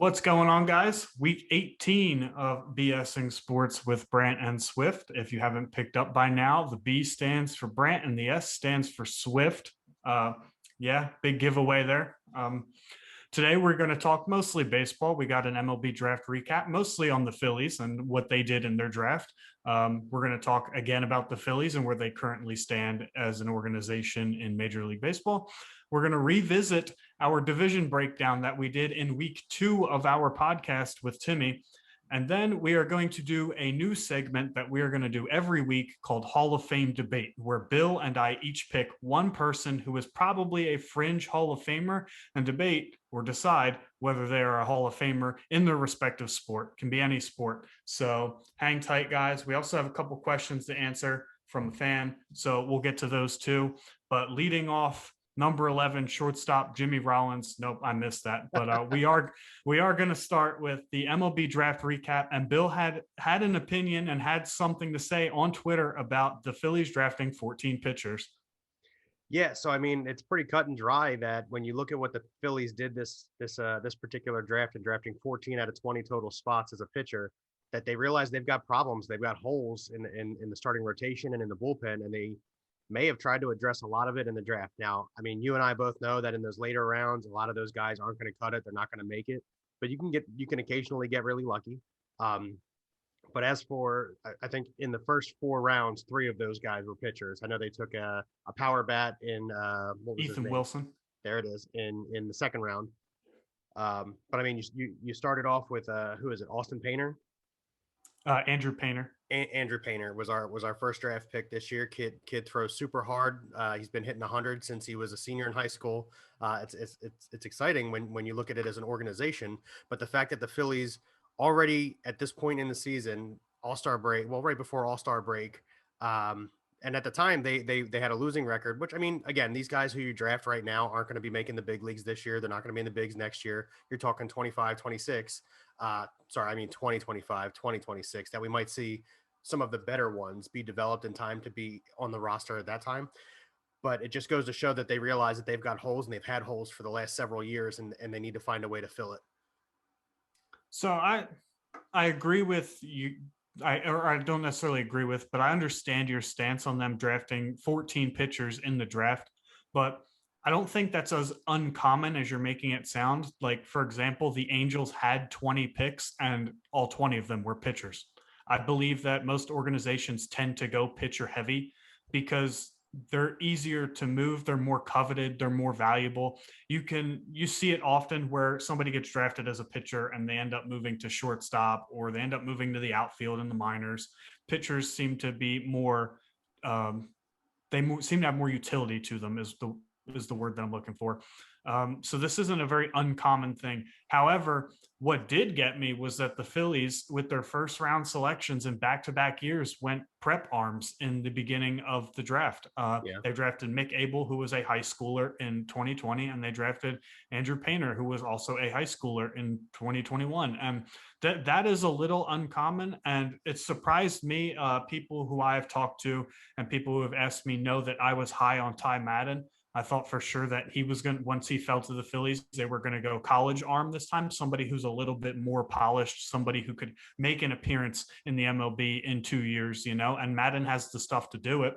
What's going on, guys? Week 18 of BSing Sports with Brant and Swift. If you haven't picked up by now, the B stands for Brant and the S stands for Swift. Uh, yeah, big giveaway there. Today, we're going to talk mostly baseball. We got an MLB draft recap, mostly on the Phillies and what they did in their draft. We're going to talk again about the Phillies and where they currently stand as an organization in Major League Baseball. We're going to revisit our division breakdown that we did in week 2 of our podcast with Timmy. And then we are going to do a new segment that we are going to do every week called Hall of Fame Debate, where Bill and I each pick one person who is probably a fringe Hall of Famer and debate or decide whether they are a Hall of Famer in their respective sport. It can be any sport. So hang tight, guys. We also have a couple questions to answer from a fan, so we'll get to those too. But leading off, number 11 shortstop Jimmy Rollins. Nope, I missed that. But we are going to start with the MLB draft recap. And Bill had an opinion and had something to say on Twitter about the Phillies drafting 14 pitchers. Yeah, so I mean, it's pretty cut and dry that when you look at what the Phillies did this particular draft and drafting 14 out of 20 total spots as a pitcher, that they realize they've got problems, they've got holes in the starting rotation and in the bullpen, and they may have tried to address a lot of it in the draft. Now, I mean, you and I both know that in those later rounds, a lot of those guys aren't going to cut it, they're not going to make it, but you can occasionally get really lucky. But as for, I think in the first 4 rounds, 3 of those guys were pitchers. I know they took a power bat in what was his Ethan name? Wilson. There it is in the second round. But I mean, you started off with who is it? Austin Painter. Andrew Painter. Andrew Painter was our first draft pick this year. Kid throws super hard. He's been hitting 100 since he was a senior in high school. It's exciting when you look at it as an organization. But the fact that the Phillies already at this point in the season, All-Star break, well, right before All-Star break, and at the time they had a losing record, which I mean, again, these guys who you draft right now aren't going to be making the big leagues this year. They're not going to be in the bigs next year. You're talking 25, 26. Sorry, I mean 2025, 2026, that we might see some of the better ones be developed in time to be on the roster at that time. But it just goes to show that they realize that they've got holes, and they've had holes for the last several years, and they need to find a way to fill it. So I agree with you. I don't necessarily agree with, but I understand your stance on them drafting 14 pitchers in the draft. But I don't think that's as uncommon as you're making it sound. Like, for example, the Angels had 20 picks and all 20 of them were pitchers. I believe that most organizations tend to go pitcher heavy because they're easier to move, they're more coveted, they're more valuable. You see it often where somebody gets drafted as a pitcher and they end up moving to shortstop, or they end up moving to the outfield in the minors. Pitchers seem to be more seem to have more utility to them, is the word that I'm looking for. So this isn't a very uncommon thing. However, what did get me was that the Phillies, with their first round selections in back-to-back years, went prep arms in the beginning of the draft. They drafted Mick Abel, who was a high schooler in 2020, and they drafted Andrew Painter, who was also a high schooler in 2021. And that is a little uncommon, and it surprised me. People who I have talked to and people who have asked me know that I was high on Ty Madden. I thought for sure that he was going to, once he fell to the Phillies, they were going to go college arm this time, somebody who's a little bit more polished, somebody who could make an appearance in the MLB in 2 years, and Madden has the stuff to do it.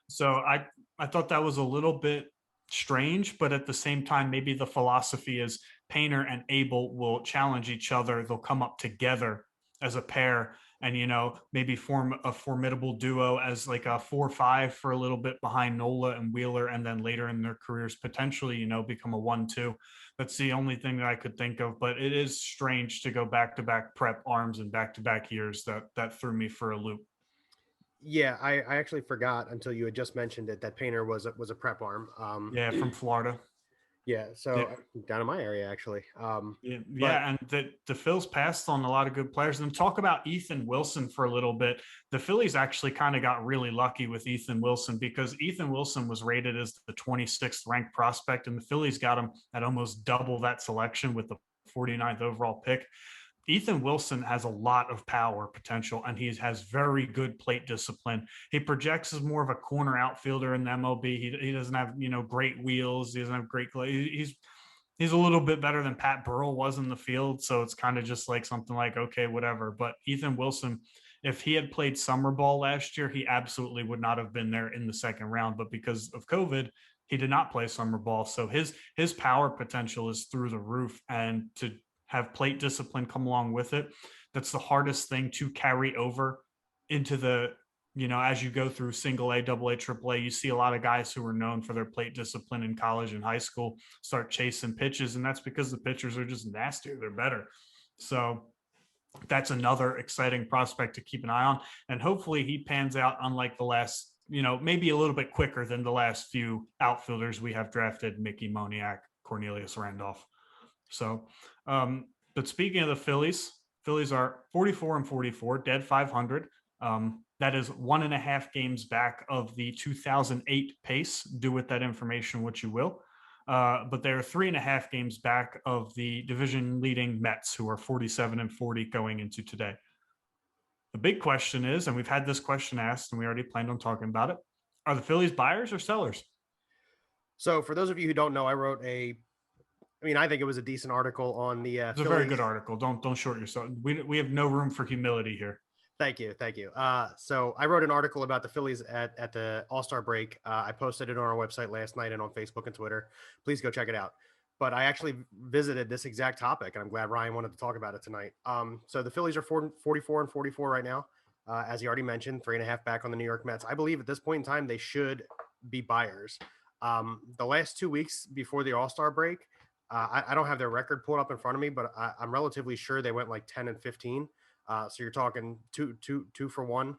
So I thought that was a little bit strange, but at the same time, maybe the philosophy is Painter and Abel will challenge each other. They'll come up together as a pair and, maybe form a formidable duo as like a 4-5 for a little bit behind Nola and Wheeler. And then later in their careers, potentially, become a 1-2. That's the only thing that I could think of, but it is strange to go back-to-back prep arms and back-to-back years. That threw me for a loop. Yeah, I actually forgot until you had just mentioned it that Painter was a prep arm. Yeah, from Florida. Yeah, so down in my area actually. And the Phils passed on a lot of good players. And talk about Ethan Wilson for a little bit. The Phillies actually kind of got really lucky with Ethan Wilson because Ethan Wilson was rated as the 26th ranked prospect, and the Phillies got him at almost double that selection with the 49th overall pick. Ethan Wilson has a lot of power potential, and he has very good plate discipline. He projects as more of a corner outfielder in the MLB. He doesn't have, great wheels. He doesn't have great. he's a little bit better than Pat Burrell was in the field. So it's kind of just like something like, okay, whatever. But Ethan Wilson, if he had played summer ball last year, he absolutely would not have been there in the second round. But because of COVID, he did not play summer ball. So his power potential is through the roof. And to have plate discipline come along with it, that's the hardest thing to carry over into the, as you go through single A, double A, triple A, you see a lot of guys who are known for their plate discipline in college and high school start chasing pitches. And that's because the pitchers are just nastier. They're better. So that's another exciting prospect to keep an eye on. And hopefully he pans out unlike the last, maybe a little bit quicker than the last few outfielders we have drafted, Mickey Moniak, Cornelius Randolph. So, but speaking of the Phillies are 44-44, dead 500. That is 1.5 games back of the 2008 pace. Do with that information what you will. But they're 3.5 games back of the division leading Mets, who are 47-40 going into today. The big question is, and we've had this question asked, and we already planned on talking about it: are the Phillies buyers or sellers? So, for those of you who don't know, I think it was a decent article on the It's a Phillies. very good article. Don't short yourself. We have no room for humility here. Thank you. So I wrote an article about the Phillies at the All-Star break. I posted it on our website last night and on Facebook and Twitter. Please go check it out. But I actually visited this exact topic, and I'm glad Ryan wanted to talk about it tonight. So the Phillies are 44-44 right now. As you already mentioned, 3.5 back on the New York Mets. I believe at this point in time, they should be buyers. The last 2 weeks before the All-Star break, I don't have their record pulled up in front of me, but I'm relatively sure they went like 10-15. So you're talking two for one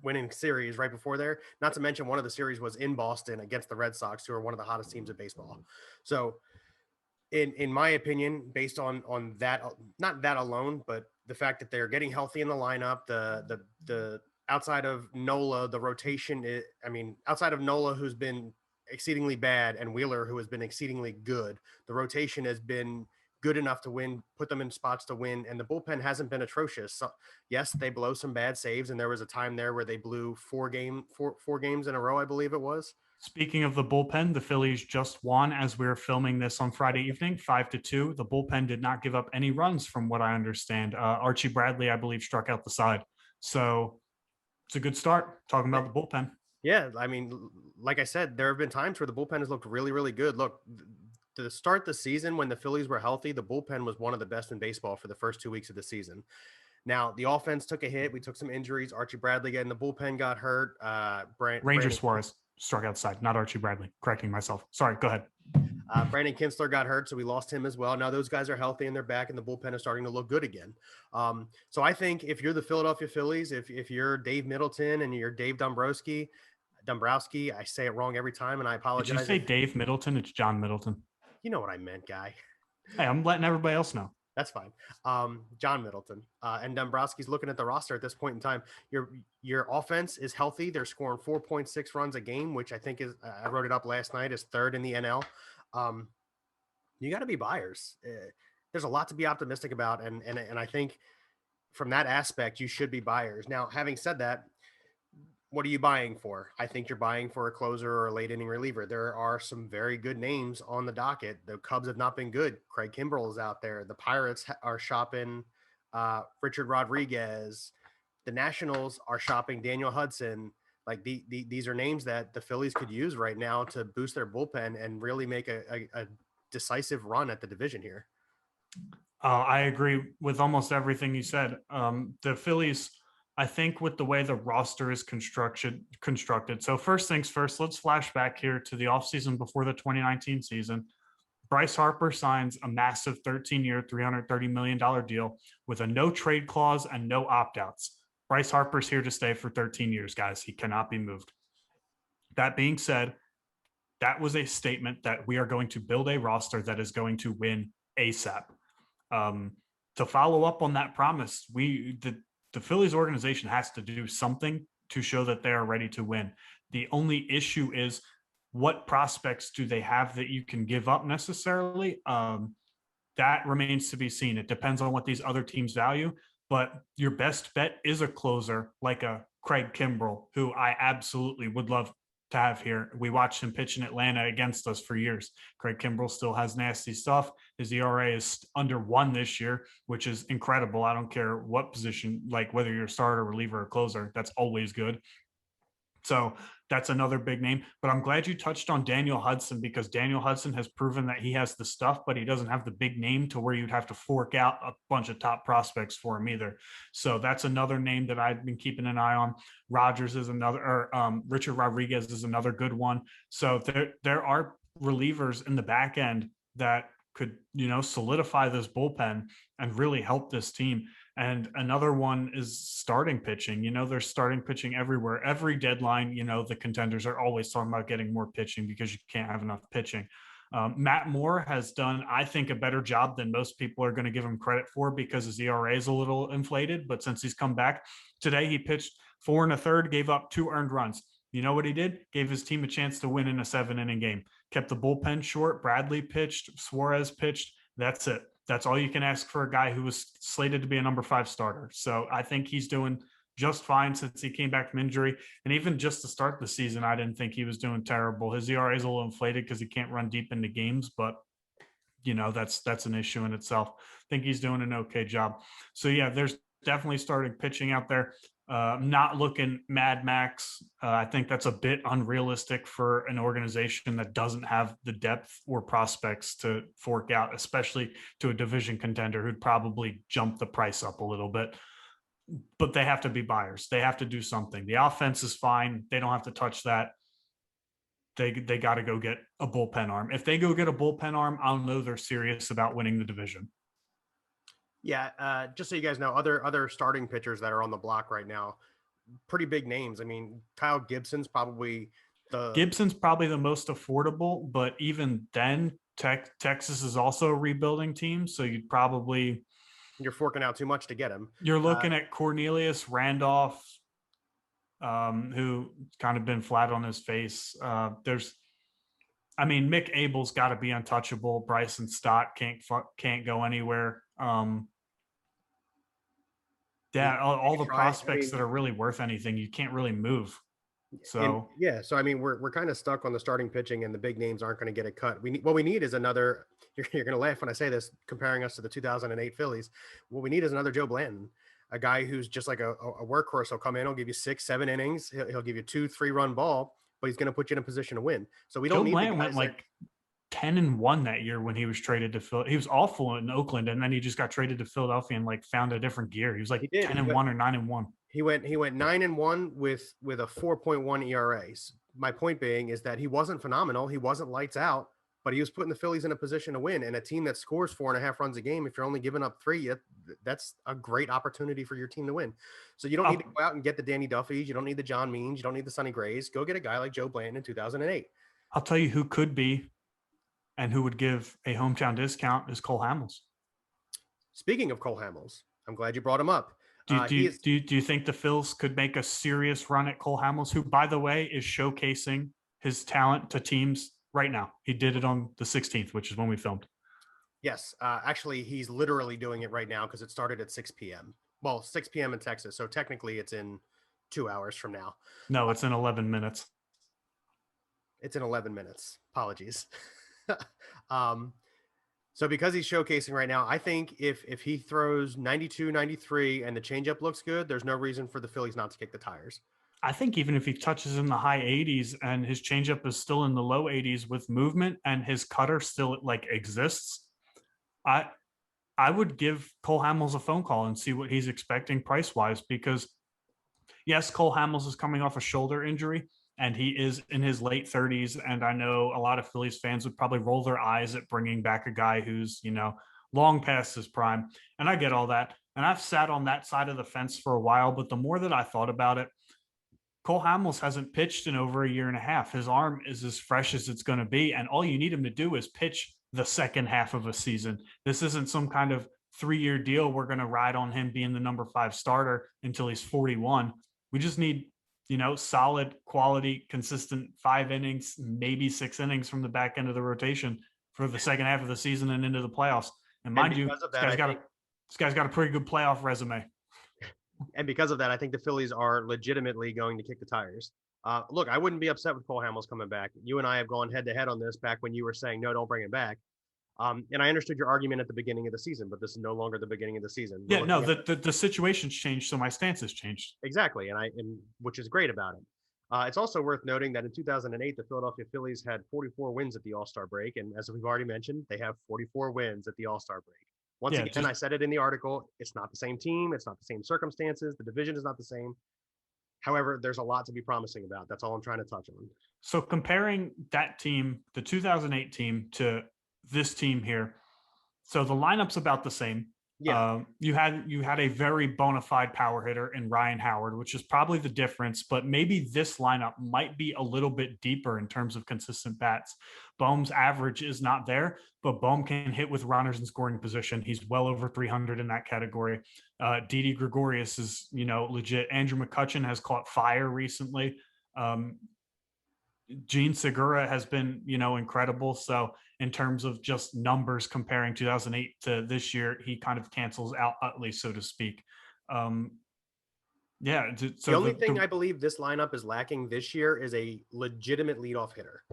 winning series right before there. Not to mention one of the series was in Boston against the Red Sox, who are one of the hottest teams in baseball. So in my opinion, based on that, not that alone, but the fact that they're getting healthy in the lineup, the outside of Nola, the rotation, outside of Nola, who's been exceedingly bad, and Wheeler, who has been exceedingly good, the rotation has been good enough to win, put them in spots to win, and the bullpen hasn't been atrocious. So, yes, they blow some bad saves, and there was a time there where they blew four games in a row, I believe it was. Speaking of the bullpen, the Phillies just won as we were filming this on Friday evening, 5-2. The bullpen did not give up any runs, from what I understand. Archie Bradley, I believe, struck out the side. So it's a good start talking about the bullpen. Yeah, like I said, there have been times where the bullpen has looked really, really good. Look, to start the season when the Phillies were healthy, the bullpen was one of the best in baseball for the first 2 weeks of the season. Now, the offense took a hit. We took some injuries. Archie Bradley getting the bullpen got hurt. Ranger Suarez struck outside, not Archie Bradley. Correcting myself. Sorry, go ahead. Brandon Kinsler got hurt, so we lost him as well. Now those guys are healthy and they're back, and the bullpen is starting to look good again. So I think if you're the Philadelphia Phillies, if you're Dave Middleton and you're Dave Dombrowski, I say it wrong every time, and I apologize. Did you say Dave Middleton? It's John Middleton. You know what I meant, guy. Hey, I'm letting everybody else know. That's fine. John Middleton and Dombrowski's looking at the roster at this point in time. Your offense is healthy. They're scoring 4.6 runs a game, which I think is, I wrote it up last night, is third in the NL. You got to be buyers. There's a lot to be optimistic about. And I think from that aspect, you should be buyers. Now, having said that, what are you buying for? I think you're buying for a closer or a late inning reliever. There are some very good names on the docket. The Cubs have not been good. Craig Kimbrell is out there. The Pirates are shopping Richard Rodriguez. The Nationals are shopping Daniel Hudson. Like these are names that the Phillies could use right now to boost their bullpen and really make a decisive run at the division here. I agree with almost everything you said. The Phillies, I think, with the way the roster is constructed. So first things first, let's flash back here to the offseason before the 2019 season. Bryce Harper signs a massive 13-year, $330 million deal with a no trade clause and no opt-outs. Bryce Harper's here to stay for 13 years, guys. He cannot be moved. That being said, that was a statement that we are going to build a roster that is going to win ASAP. To follow up on that promise, the Phillies organization has to do something to show that they are ready to win. The only issue is, what prospects do they have that you can give up necessarily? That remains to be seen. It depends on what these other teams value, but your best bet is a closer like a Craig Kimbrell, who I absolutely would love to have here. We watched him pitch in Atlanta against us for years. Craig Kimbrell still has nasty stuff. His ERA is under 1 this year, which is incredible. I don't care what position, like whether you're a starter, reliever, or closer, that's always good. So that's another big name. But I'm glad you touched on Daniel Hudson, because Daniel Hudson has proven that he has the stuff, but he doesn't have the big name to where you'd have to fork out a bunch of top prospects for him either. So that's another name that I've been keeping an eye on. Rogers is another, or Richard Rodriguez is another good one. So there are relievers in the back end that could, solidify this bullpen and really help this team. And another one is starting pitching. There's starting pitching everywhere. Every deadline, the contenders are always talking about getting more pitching because you can't have enough pitching. Matt Moore has done, I think, a better job than most people are going to give him credit for, because his ERA is a little inflated. But since he's come back today, he pitched 4 1/3, gave up 2 earned runs. You know what he did? Gave his team a chance to win in a 7-inning game. Kept the bullpen short. Bradley pitched. Suarez pitched. That's it. That's all you can ask for a guy who was slated to be a number 5 starter. So I think he's doing just fine since he came back from injury. And even just to start the season, I didn't think he was doing terrible. His ERA is a little inflated because he can't run deep into games, but that's an issue in itself. I think he's doing an okay job. So yeah, there's definitely starting pitching out there. Not looking Mad Max. I think that's a bit unrealistic for an organization that doesn't have the depth or prospects to fork out, especially to a division contender who'd probably jump the price up a little bit. But they have to be buyers. They have to do something. The offense is fine. They don't have to touch that. They got to go get a bullpen arm. If they go get a bullpen arm, I'll know they're serious about winning the division. Yeah, just so you guys know, other starting pitchers that are on the block right now, pretty big names. I mean, Kyle Gibson's probably the most affordable, but even then, Texas is also a rebuilding team, so you're forking out too much to get him. You're looking at Cornelius Randolph, who kind of been flat on his face. Mick Abel's got to be untouchable. Bryson Stott can't go anywhere. All the prospects that are really worth anything, you can't really move. So we're kind of stuck on the starting pitching, and the big names aren't going to get a cut. What we need is another. You're going to laugh when I say this, comparing us to the 2008 Phillies. What we need is another Joe Blanton, a guy who's just like a workhorse. He'll come in, he'll give you 6-7 innings, he'll give you 2-3 run ball, but he's going to put you in a position to win. So we don't Joe need. Blanton went like 10-1 that year when he was traded to Philly. He was awful in Oakland, and then he just got traded to Philadelphia and like found a different gear. He was like 10-1 or 9-1. He went 9-1 with a 4.1 ERA. My point being is that he wasn't phenomenal. He wasn't lights out, but he was putting the Phillies in a position to win. And a team that scores 4.5 runs a game, if you're only giving up 3, that's a great opportunity for your team to win. So you don't need to go out and get the Danny Duffys. You don't need the John Means. You don't need the Sonny Grays. Go get a guy like Joe Blanton in 2008. I'll tell you who could be and who would give a hometown discount is Cole Hamels. Speaking of Cole Hamels, I'm glad you brought him up. Do you think the Phils could make a serious run at Cole Hamels, who, by the way, is showcasing his talent to teams right now? He did it on the 16th, which is when we filmed. Yes. Actually, he's literally doing it right now because it started at 6 p.m. Well, 6 p.m. in Texas. So technically it's in 2 hours from now. No, it's in 11 minutes. It's in 11 minutes. Apologies. So because he's showcasing right now, I think if he throws 92, 93 and the changeup looks good, there's no reason for the Phillies not to kick the tires. I think even if he touches in the high 80s and his changeup is still in the low 80s with movement and his cutter still like exists, I would give Cole Hamels a phone call and see what he's expecting price-wise, because yes, Cole Hamels is coming off a shoulder injury and he is in his late 30s. And I know a lot of Phillies fans would probably roll their eyes at bringing back a guy who's, long past his prime. And I get all that. And I've sat on that side of the fence for a while, but the more that I thought about it, Cole Hamels hasn't pitched in over a year and a half. His arm is as fresh as it's going to be. And all you need him to do is pitch the second half of a season. This isn't some kind of 3-year deal. We're going to ride on him being the number 5 starter until he's 41. We just need, solid, quality, consistent 5 innings, maybe 6 innings from the back end of the rotation for the second half of the season and into the playoffs. And mind you, this guy's got a pretty good playoff resume. And because of that, I think the Phillies are legitimately going to kick the tires. Look, I wouldn't be upset with Cole Hamels coming back. You and I have gone head to head on this back when you were saying, no, don't bring him back. And I understood your argument at the beginning of the season, but this is no longer the beginning of the season. We're Yeah, no, looking at the situation's changed, so my stance has changed. exactly, and which is great about it. It's also worth noting that in 2008, the Philadelphia Phillies had 44 wins at the All Star break, and as we've already mentioned, they have 44 wins at the All Star break. Once Yeah, again, just I said it in the article. It's not the same team. It's not the same circumstances. The division is not the same. However, there's a lot to be promising about. That's all I'm trying to touch on. so comparing that team, the 2008 team, to this team here. So the lineup's about the same. Yeah, You had a very bona fide power hitter in Ryan Howard, which is probably the difference. But maybe this lineup might be a little bit deeper in terms of consistent bats. Bohm's average is not there, but Bohm can hit with runners in scoring position. He's well over 300 in that category. Didi Gregorius is legit. Andrew McCutchen has caught fire recently. Gene Segura has been, incredible. So in terms of just numbers comparing 2008 to this year, he kind of cancels out Utley, so to speak. Yeah. the So only thing I believe this lineup is lacking this year is a legitimate leadoff hitter.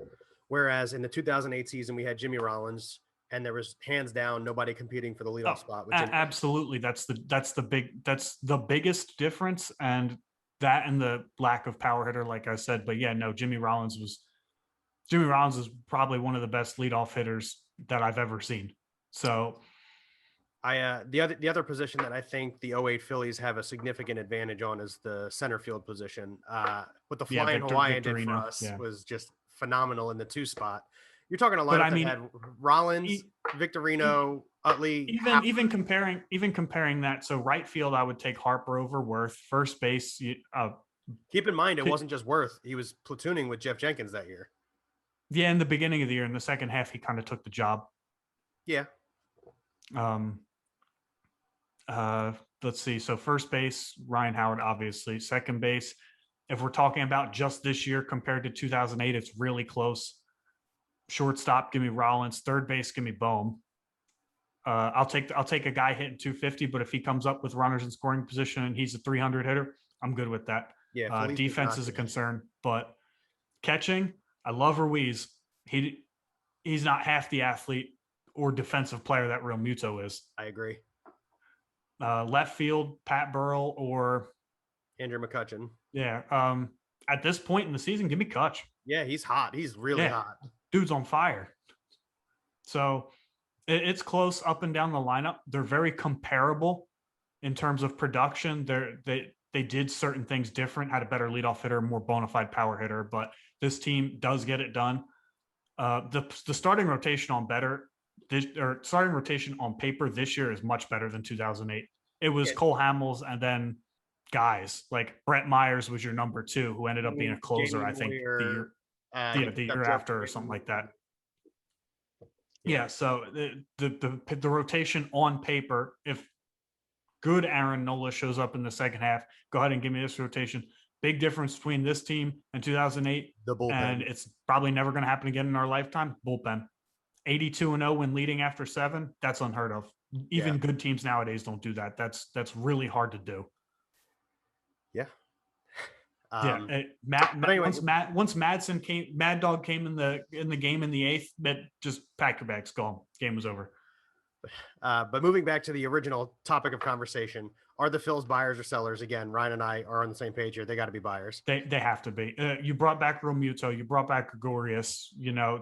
Whereas in the 2008 season, we had Jimmy Rollins, and there was hands down nobody competing for the leadoff spot. Absolutely, that's the biggest difference, and that and the lack of power hitter, like I said. But yeah, no, Jimmy Rollins is probably one of the best leadoff hitters that I've ever seen. So the other position that I think the '08 Phillies have a significant advantage on is the center field position. What the yeah, Flying Hawaiian did for Victorino, us yeah. was just phenomenal in the 2 spot. You're talking a But lineup I that mean, had Rollins, e- Victorino, Utley. even comparing that, so right field I would take Harper over Worth. First base, Keep in mind, it wasn't just Worth. He was platooning with Jeff Jenkins that year. yeah, in the beginning of the year. In the second half, he kind of took the job. Yeah. Um, let's see. So first base, Ryan Howard, obviously. Second base, if we're talking about just this year compared to 2008, it's really close. Shortstop, give me Rollins. Third base, give me Bohm. I'll take a guy hitting 250, but if he comes up with runners in scoring position and he's a 300 hitter, I'm good with that. Yeah. Defense is a concern, but catching, I love Ruiz. He's not half the athlete or defensive player that Real Muto is. I agree. Left field, Pat Burrell or Andrew McCutchen. Yeah. At this point in the season, give me Kutch. Yeah, he's hot. He's really hot. Dude's on fire. So it's close up and down the lineup. They're very comparable in terms of production. They did certain things different, had a better leadoff hitter, more bona fide power hitter, but this team does get it done. The starting rotation starting rotation on paper this year is much better than 2008. It was Cole Hamels and then guys like Brent Myers was your number 2, who ended up being a closer, I think, the year after or something like that. Yeah, so the rotation on paper, if good Aaron Nola shows up in the second half, go ahead and give me this rotation. Big difference between this team and 2008. The bullpen. And it's probably never going to happen again in our lifetime. Bullpen. 82-0 when leading after 7, that's unheard of. Even good teams nowadays don't do that. That's really hard to do. Yeah. Once Mad Dog came in the game in the 8th, that just pack your bags, go home. Game was over. But moving back to the original topic of conversation, are the Phils buyers or sellers? Again, Ryan and I are on the same page here. They got to be buyers. They have to be. You brought back Romuto. You brought back Gregorius.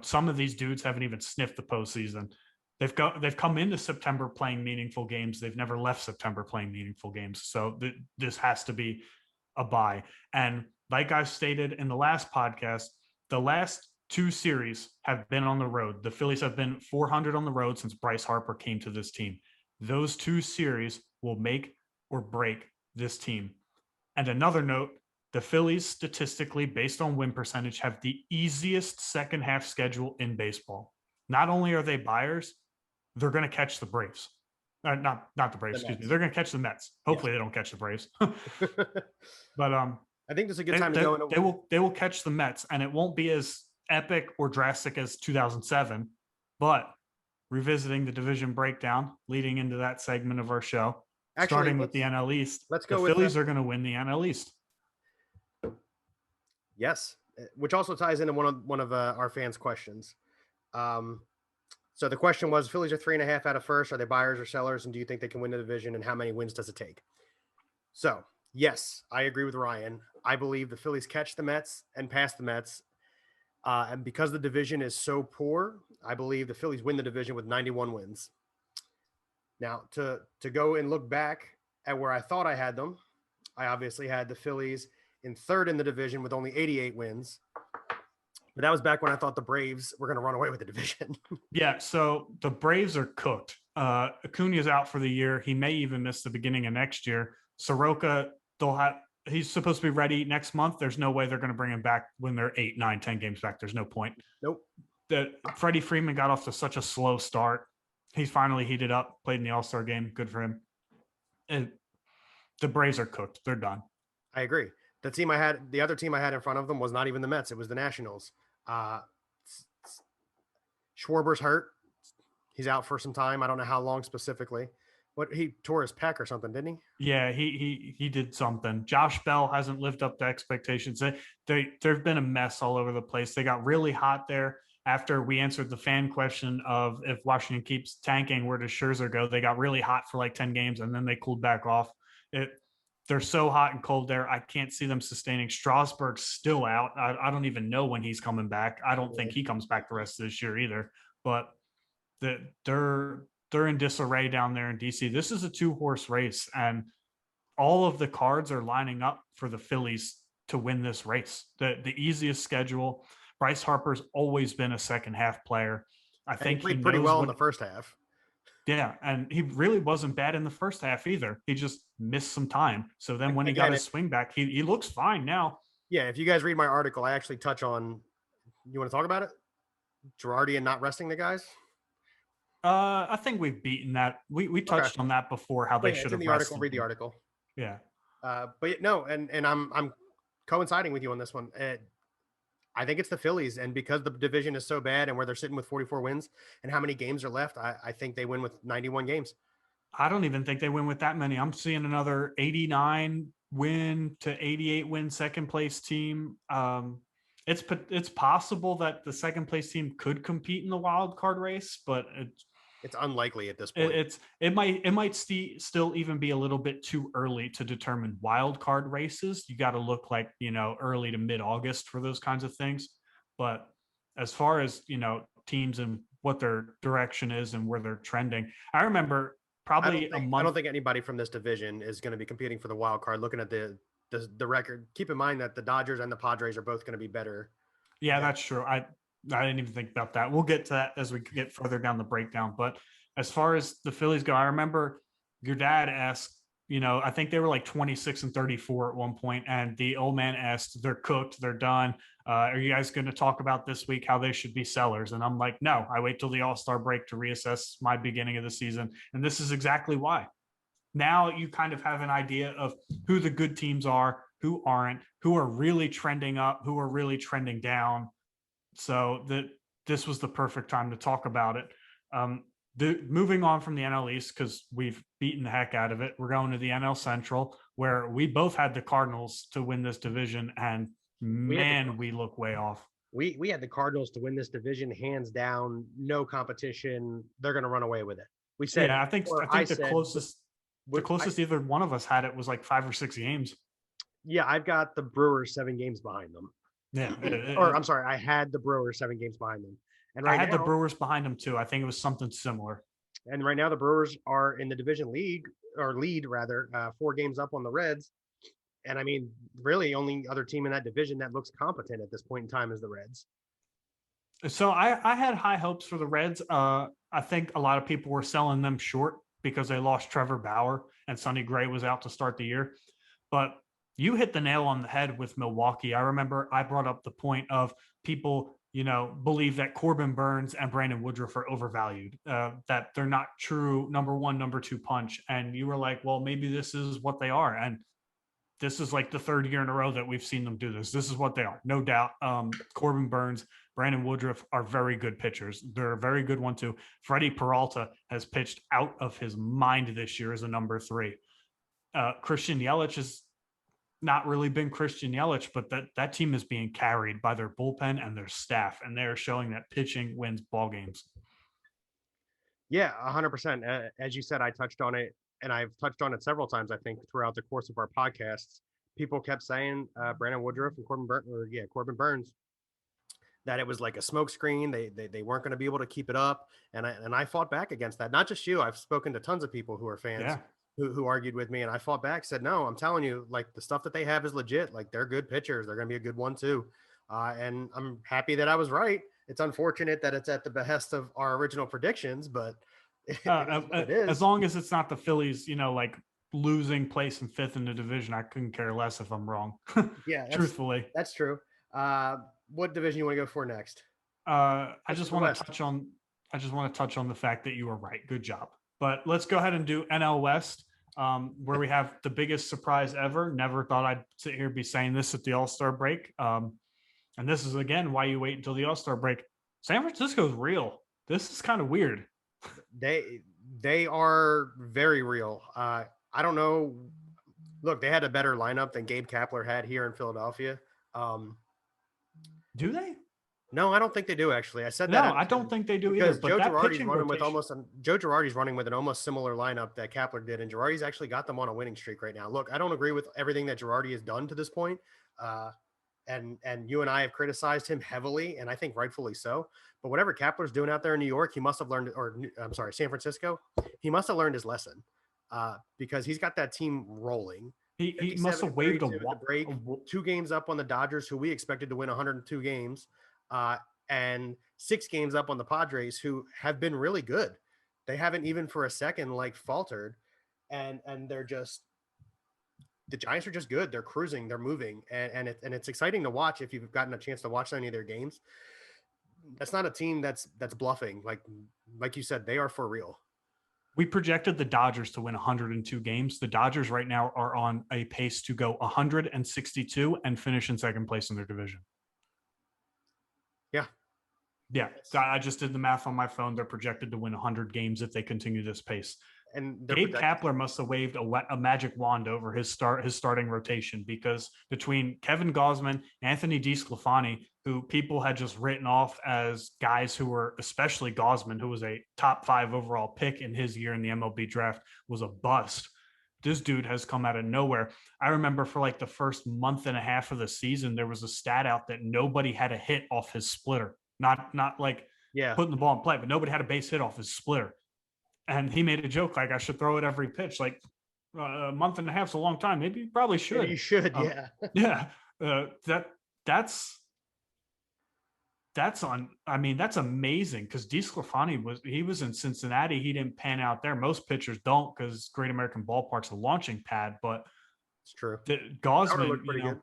Some of these dudes haven't even sniffed the postseason. They've come into September playing meaningful games. They've never left September playing meaningful games. So this has to be a buy. And like I stated in the last podcast, the last 2 series have been on the road. The Phillies have been 400 on the road since Bryce Harper came to this team. Those 2 series will make or break this team. And another note, the Phillies statistically, based on win percentage, have the easiest second half schedule in baseball. Not only are they buyers, they're going to catch the Braves. Not the Braves, excuse me. They're going to catch the Mets. Hopefully they don't catch the Braves. But I think this is a good time to go. They will catch the Mets, and it won't be as epic or drastic as 2007. But revisiting the division breakdown, leading into that segment of our show, starting with the NL East, the Phillies are going to win the NL East. Yes, which also ties into one of our fans' questions. Um, so the question was: Phillies are 3.5 out of first. Are they buyers or sellers? And do you think they can win the division? And how many wins does it take? So yes, I agree with Ryan. I believe the Phillies catch the Mets and pass the Mets. And because the division is so poor, I believe the Phillies win the division with 91 wins. Now, to go and look back at where I thought I had them, I obviously had the Phillies in third in the division with only 88 wins. But that was back when I thought the Braves were going to run away with the division. Yeah, so the Braves are cooked. Acuna's out for the year. He may even miss the beginning of next year. Soroka, they'll have he's supposed to be ready next month. There's no way they're going to bring him back when they're 8, 9, 10 games back. There's no point. Nope. That Freddie Freeman got off to such a slow start. He's finally heated up, played in the All-Star game. Good for him. And the Braves are cooked. They're done. I agree. The other team I had in front of them was not even the Mets. It was the Nationals. Uh, Schwarber's hurt. He's out for some time. I don't know how long specifically. What he tore his pec or something, didn't he? Yeah, he did something. Josh Bell hasn't lived up to expectations. They've been a mess all over the place. They got really hot there after we answered the fan question of if Washington keeps tanking, where does Scherzer go? They got really hot for like 10 games and then they cooled back off. They're so hot and cold there. I can't see them sustaining. Strasburg's still out. I don't even know when he's coming back. I don't think he comes back the rest of this year either. But they're in disarray down there in DC. This is a 2-horse race, and all of the cards are lining up for the Phillies to win this race. The easiest schedule. Bryce Harper's always been a second half player. I think he played pretty well in the first half. Yeah, and he really wasn't bad in the first half either. He just missed some time. So then when he got his swing back, he looks fine now. Yeah, if you guys read my article, I actually touch on. You want to talk about it? Girardi and not resting the guys. I think we've beaten that. We touched on that before. How they should have in the article. Read the article. Yeah. But no, and I'm coinciding with you on this one. I think it's the Phillies, and because the division is so bad and where they're sitting with 44 wins and how many games are left, I think they win with 91 games. I don't even think they win with that many. I'm seeing another 89 win to 88 win second place team. It's possible that the second place team could compete in the wild card race, but it's unlikely at this point. It might still even be a little bit too early to determine wild card races. You got to look like, early to mid-August for those kinds of things. But as far as, teams and what their direction is and where they're trending, I remember probably a month. I don't think anybody from this division is going to be competing for the wild card. Looking at the record, keep in mind that the Dodgers and the Padres are both going to be better. Yeah, that's true. I didn't even think about that. We'll get to that as we get further down the breakdown. But as far as the Phillies go, I remember your dad asked, I think they were like 26 and 34 at one point, and the old man asked, they're cooked, they're done. Are you guys going to talk about this week how they should be sellers? And I'm like, no, I wait till the All-Star break to reassess my beginning of the season. And this is exactly why. Now you kind of have an idea of who the good teams are, who aren't, who are really trending up, who are really trending down. So this was the perfect time to talk about it. Moving on from the NL East, because we've beaten the heck out of it, we're going to the NL Central, where we both had the Cardinals to win this division, and we look way off. We had the Cardinals to win this division, hands down, no competition. They're going to run away with it. We said, yeah, I think the closest either one of us had it was like 5 or 6 games. Yeah, I've got the Brewers 7 games behind them. Yeah, I'm sorry, I had the Brewers 7 games behind them. And I had the Brewers behind them too. I think it was something similar. And right now the Brewers are in the division lead, 4 games up on the Reds. And I mean, really only other team in that division that looks competent at this point in time is the Reds. So I had high hopes for the Reds. I think a lot of people were selling them short because they lost Trevor Bauer and Sonny Gray was out to start the year. But you hit the nail on the head with Milwaukee. I remember I brought up the point of people, believe that Corbin Burns and Brandon Woodruff are overvalued, that they're not true number 1, number 2 punch. And you were like, well, maybe this is what they are. And this is like the 3rd year in a row that we've seen them do this. This is what they are. No doubt. Corbin Burns, Brandon Woodruff are very good pitchers. They're a very good one too. Freddie Peralta has pitched out of his mind this year as a number 3. Christian Yelich is not really been Christian Yelich, but that team is being carried by their bullpen and their staff, and they are showing that pitching wins ball games. Yeah, 100%. As you said, I touched on it, and I've touched on it several times, I think, throughout the course of our podcasts. People kept saying Brandon Woodruff and Corbin Burns, that it was like a smokescreen. They weren't going to be able to keep it up, and I fought back against that. Not just you. I've spoken to tons of people who are fans Yeah. who argued with me, and I fought back. Said no, I'm telling you, like the stuff that they have is legit. Like they're good pitchers. They're going to be a good one too, and I'm happy that I was right. It's unfortunate that it's at the behest of our original predictions, but it is what it As is. long as it's not the Phillies, like losing place in fifth in the division, I couldn't care less if I'm wrong. Yeah, Truthfully. that's true. What division you want to go for next? I Let's just do the want to West. touch on the fact that you were right. Good job. But let's go ahead and do NL West, where we have the biggest surprise ever. Never thought I'd sit here and be saying this at the All-Star break. And this is again why you wait until the All-Star break. San Francisco's real. This is kind of weird. They are very real. I don't know. Look, they had a better lineup than Gabe Kapler had here in Philadelphia. Do they? No, I don't think they do. Actually, I said No, that I don't think they do either. because But that pitching rotation, Joe Girardi's running with an almost similar lineup that Kapler did, and Girardi's actually got them on a winning streak right now. Look, I don't agree with everything that Girardi has done to this point, and you and I have criticized him heavily, and I think rightfully so. But whatever Kapler's doing out there in New York, he must have learned, or I'm sorry, San Francisco, he must have learned his lesson because he's got that team rolling. he must have waved a break, 2 games up on the Dodgers, who we expected to win 102 games, and 6 games up on the Padres, who have been really good. They haven't even for a second faltered, and they're just, the Giants are just good. They're cruising, they're moving, and it's exciting to watch if you've gotten a chance to watch any of their games. That's not a team that's bluffing. Like you said, they are for real. We projected the Dodgers to win 102 games. The Dodgers right now are on a pace to go 162 and finish in second place in their division. Yeah. Yeah. I just did the math on my phone. They're projected to win 100 games if they continue this pace. And Gabe Kapler must have waved a magic wand over his starting rotation, because between Kevin Gausman, Anthony DeSclafani, who people had just written off as guys who were, especially Gausman, who was a top 5 overall pick in his year in the MLB draft, was a bust. This dude has come out of nowhere. I remember for like the first month and a half of the season, there was a stat out that nobody had a hit off his splitter. Not like putting the ball in play, but nobody had a base hit off his splitter. And he made a joke like, I should throw it every pitch. Like a month and a half is a long time. Maybe you probably should. Yeah, you should, yeah. Yeah. That's on. I mean, that's amazing, because DeSclafani was in Cincinnati. He didn't pan out there. Most pitchers don't, because Great American Ballpark's a launching pad. But it's true. Gausman,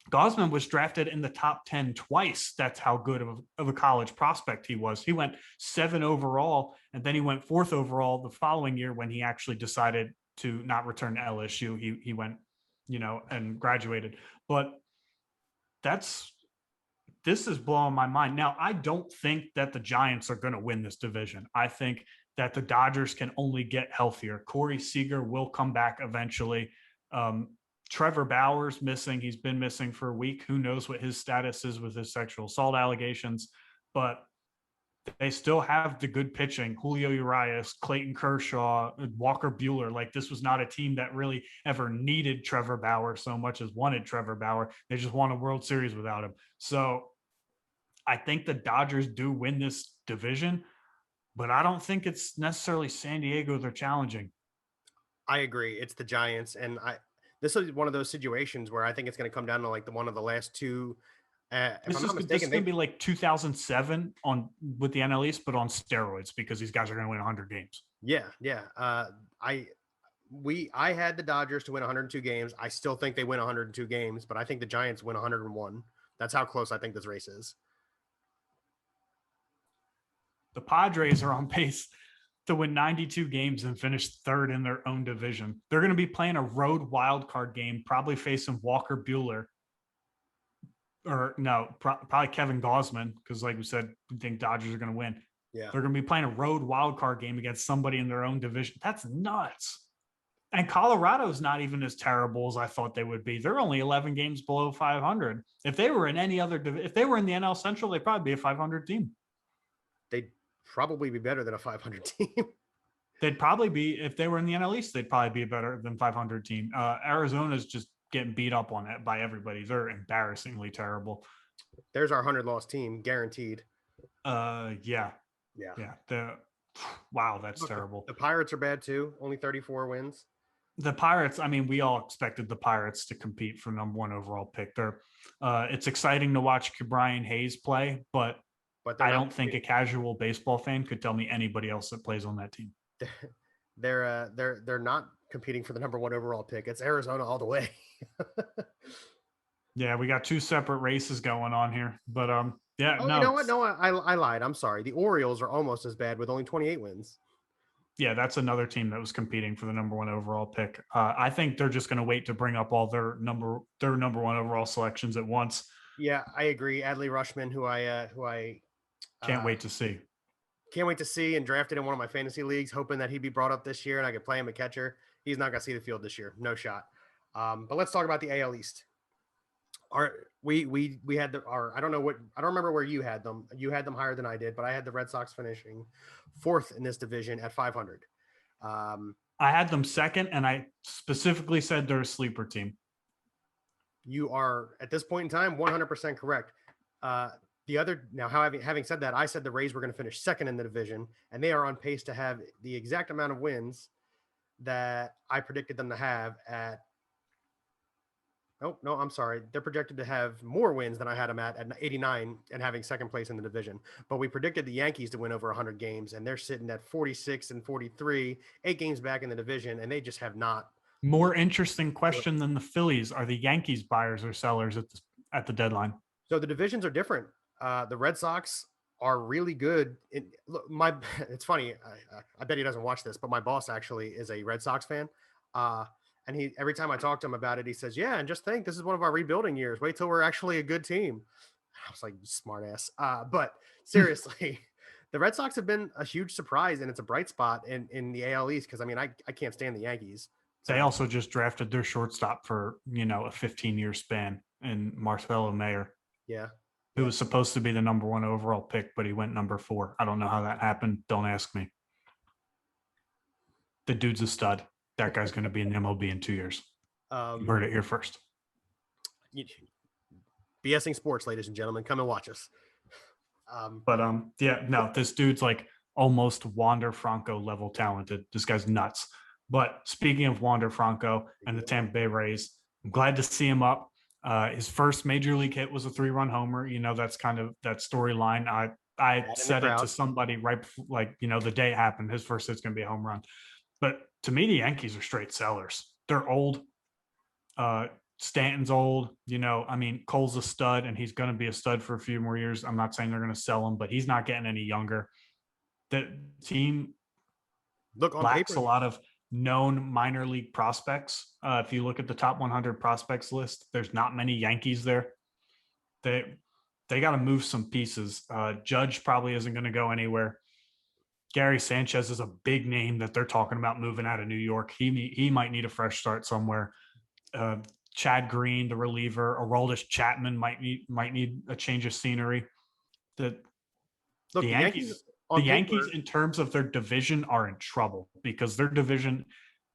Gausman was drafted in the top 10 twice. That's how good of a college prospect he was. He went 7 overall, and then he went 4th overall the following year when he actually decided to not return to LSU. He went, and graduated. But this is blowing my mind. Now, I don't think that the Giants are going to win this division. I think that the Dodgers can only get healthier. Corey Seager will come back eventually. Trevor Bauer's missing. He's been missing for a week. Who knows what his status is with his sexual assault allegations, but they still have the good pitching. Julio Urias, Clayton Kershaw, Walker Buehler. Like, this was not a team that really ever needed Trevor Bauer so much as wanted Trevor Bauer. They just won a World Series without him. So I think the Dodgers do win this division, but I don't think it's necessarily San Diego they're challenging. I agree. It's the Giants, and this is one of those situations where I think it's going to come down to one of the last two. This is going to be like 2007 with the NL East, but on steroids, because these guys are going to win 100 games. Yeah. I had the Dodgers to win 102 games. I still think they win 102 games, but I think the Giants win 101. That's how close I think this race is. The Padres are on pace to win 92 games and finish 3rd in their own division. They're going to be playing a road wild card game, probably facing Walker Buehler. Or no, probably Kevin Gausman, because like we said, we think Dodgers are going to win. Yeah. They're going to be playing a road wild card game against somebody in their own division. That's nuts. And Colorado's not even as terrible as I thought they would be. They're only 11 games below 500. If they were in any other, if they were in the NL Central, they'd probably be a 500 team. They'd probably be better than a 500 team. They'd probably be, if they were in the NL East, they'd probably be a better than 500 team. Arizona's just getting beat up on it by everybody. They're embarrassingly terrible. There's our 100-loss team, guaranteed. Yeah. Yeah. Wow, that's Look, terrible. the Pirates are bad too. Only 34 wins. The Pirates, I mean, we all expected the Pirates to compete for number one overall pick. It's exciting to watch Brian Hayes play, but I don't think a casual baseball fan could tell me anybody else that plays on that team. They're not competing for the number one overall pick. It's Arizona all the way. Yeah, we got two separate races going on here, but yeah. Oh, no, you know what? No, I lied. I'm sorry. The Orioles are almost as bad with only 28 wins. Yeah, that's another team that was competing for the number one overall pick. I think they're just going to wait to bring up all their number one overall selections at once. Yeah, I agree. Adley Rushman, who I can't wait to see. Can't wait to see, and drafted in one of my fantasy leagues, hoping that he'd be brought up this year and I could play him at catcher. He's not going to see the field this year. No shot. But let's talk about the AL East. We had I don't remember where you had them. You had them higher than I did, but I had the Red Sox finishing fourth in this division at 500. I had them second, and I specifically said they're a sleeper team. You are, at this point in time, 100% correct. Having said that, I said the Rays were going to finish second in the division, and they are on pace to have the exact amount of wins that I predicted them to have at. Oh, no, I'm sorry. They're projected to have more wins than I had them at 89 and having second place in the division. But we predicted the Yankees to win over 100 games, and they're sitting at 46 and 43, 8 games back in the division, and they just have not. More interesting question than the Phillies. Are the Yankees buyers or sellers at the deadline? So the divisions are different. The Red Sox are really good. It's funny. I bet he doesn't watch this, but my boss actually is a Red Sox fan. And every time I talk to him about it, he says, yeah, and just think, this is one of our rebuilding years. Wait till we're actually a good team. I was like, smart ass. But seriously, the Red Sox have been a huge surprise, and it's a bright spot in the AL East because, I mean, I can't stand the Yankees. So. They also just drafted their shortstop for, a 15-year span in Marcelo Mayer. Yeah. Who was supposed to be the number one overall pick, but he went number 4. I don't know how that happened. Don't ask me. The dude's a stud. That guy's going to be in MLB in 2 years. You heard it here first. BSing sports, ladies and gentlemen, come and watch us. This dude's like almost Wander Franco level talented. This guy's nuts. But speaking of Wander Franco and the Tampa Bay Rays, I'm glad to see him up. His first major league hit was a 3-run homer. That's kind of that storyline. I said it to somebody right before, the day it happened. His first hit's going to be a home run. But to me, the Yankees are straight sellers. They're old. Stanton's old. Cole's a stud, and he's going to be a stud for a few more years. I'm not saying they're going to sell him, but he's not getting any younger. The team lacks a lot of known minor league prospects. If you look at the top 100 prospects list, there's not many Yankees there. They got to move some pieces. Judge probably isn't going to go anywhere. Gary Sanchez is a big name that they're talking about moving out of New York. He might need a fresh start somewhere. Chad Green, the reliever, Aroldis Chapman might need a change of scenery. The Yankees in terms of their division are in trouble because their division,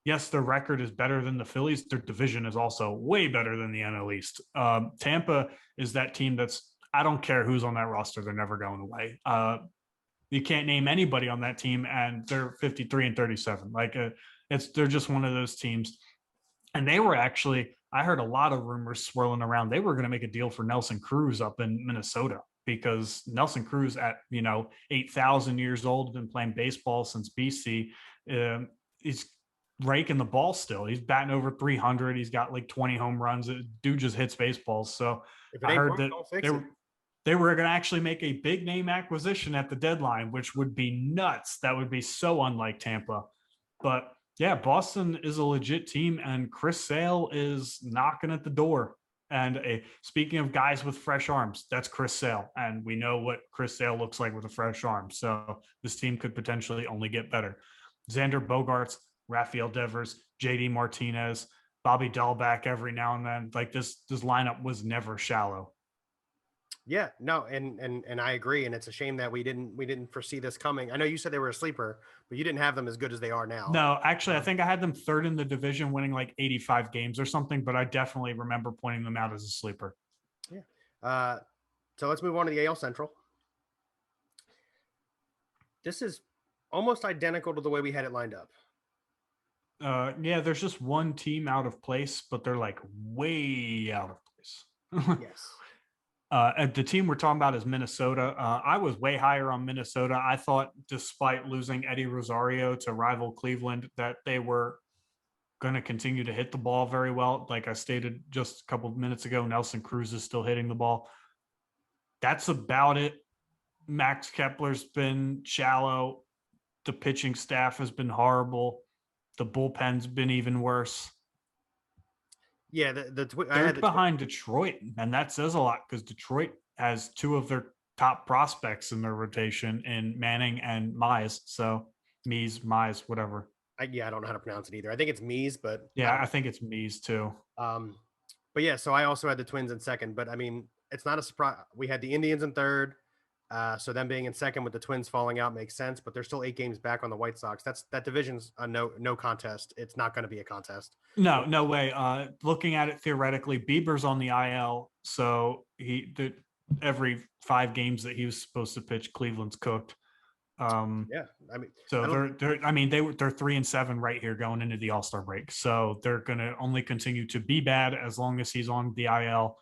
yes, their record is better than the Phillies. Their division is also way better than the NL East. Tampa is that team I don't care who's on that roster. They're never going away. You can't name anybody on that team, and they're 53 and 37. They're just one of those teams. And they were actually, I heard a lot of rumors swirling around. They were going to make a deal for Nelson Cruz up in Minnesota because Nelson Cruz at 8,000 years old, been playing baseball since BC. He's raking the ball still. He's batting over 300. He's got 20 home runs. The dude just hits baseballs. So I heard that they were going to actually make a big name acquisition at the deadline, which would be nuts. That would be so unlike Tampa. But yeah, Boston is a legit team, and Chris Sale is knocking at the door. And speaking of guys with fresh arms, that's Chris Sale. And we know what Chris Sale looks like with a fresh arm. So this team could potentially only get better. Xander Bogaerts, Rafael Devers, JD Martinez, Bobby Dahlback every now and then. Like this lineup was never shallow. Yeah, no, and I agree, and it's a shame that we didn't foresee this coming. I know you said they were a sleeper, but you didn't have them as good as they are now. No, actually, I think I had them third in the division, winning like 85 games or something, but I definitely remember pointing them out as a sleeper. Yeah. So let's move on to the AL Central. This is almost identical to the way we had it lined up. Yeah, there's just one team out of place, but they're like way out of place. Yes. And the team we're talking about is Minnesota. I was way higher on Minnesota. I thought, despite losing Eddie Rosario to rival Cleveland, that they were going to continue to hit the ball very well. Like I stated just a couple of minutes ago, Nelson Cruz is still hitting the ball. That's about it. Max Kepler's been shallow. The pitching staff has been horrible. The bullpen's been even worse. Yeah, they're behind Detroit, and that says a lot because Detroit has two of their top prospects in their rotation in Manning and Mize. So Mize, whatever. I don't know how to pronounce it either. I think it's Mies, but yeah, I think it's Mize too. But yeah, so I also had the Twins in second, but I mean, it's not a surprise. We had the Indians in third. So them being in second with the Twins falling out makes sense, but they're still 8 games back on the White Sox. That division's a no contest. It's not going to be a contest. No way. Looking at it theoretically, Bieber's on the IL, so every 5 games that he was supposed to pitch, Cleveland's cooked. Yeah, I mean, so they're 3-7 right here going into the All-Star break. So they're going to only continue to be bad as long as he's on the IL.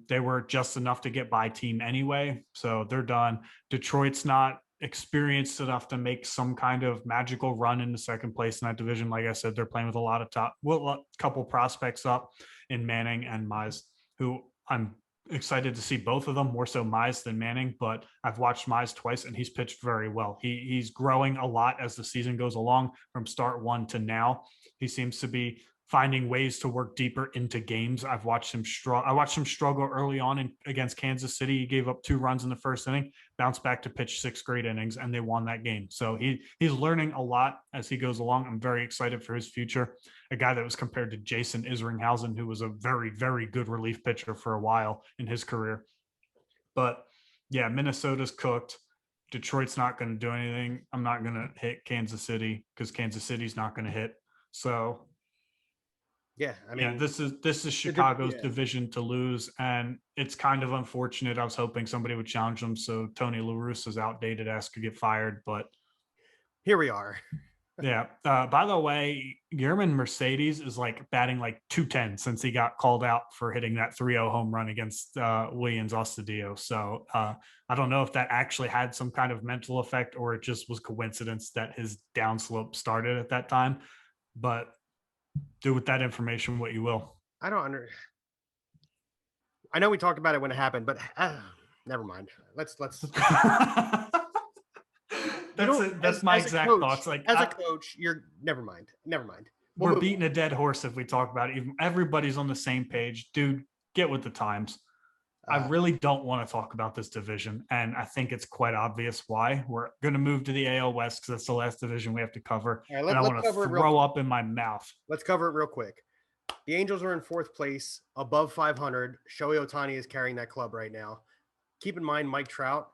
They were just enough to get by team anyway, so they're done. Detroit's not experienced enough to make some kind of magical run into second place in that division. Like I said, they're playing with a lot of couple prospects up in Manning and Mize, who I'm excited to see both of them, more so Mize than Manning, but I've watched Mize twice and he's pitched very well. He's growing a lot as the season goes along from start one to now. He seems to be finding ways to work deeper into games. I watched him struggle early on against Kansas City. He gave up 2 runs in the first inning, bounced back to pitch 6 great innings, and they won that game. So he's learning a lot as he goes along. I'm very excited for his future. A guy that was compared to Jason Isringhausen, who was a very, very good relief pitcher for a while in his career. But yeah, Minnesota's cooked. Detroit's not going to do anything. I'm not going to hit Kansas City because Kansas City's not going to hit. So yeah, I mean, this is Chicago's division to lose, and it's kind of unfortunate. I was hoping somebody would challenge them, so Tony La Russa's outdated ass could get fired, but here we are. Yeah. By the way, Yerman Mercedes is like batting like 210 since he got called out for hitting that 3-0 home run against Williams Astudillo. So I don't know if that actually had some kind of mental effect or it just was coincidence that his downslope started at that time. But do with that information what you will. I know we talked about it when it happened, but never mind. Let's that's my exact thoughts. Like as a coach, you're never mind. We're beating a dead horse if we talk about it. Everybody's on the same page. Dude, get with the times. I really don't want to talk about this division, and I think it's quite obvious why. We're going to move to the AL West because that's the last division we have to cover. Right, and I want to throw up in my mouth. Let's cover it real quick. The Angels are in 4th place, above 500. Shohei Ohtani is carrying that club right now. Keep in mind, Mike Trout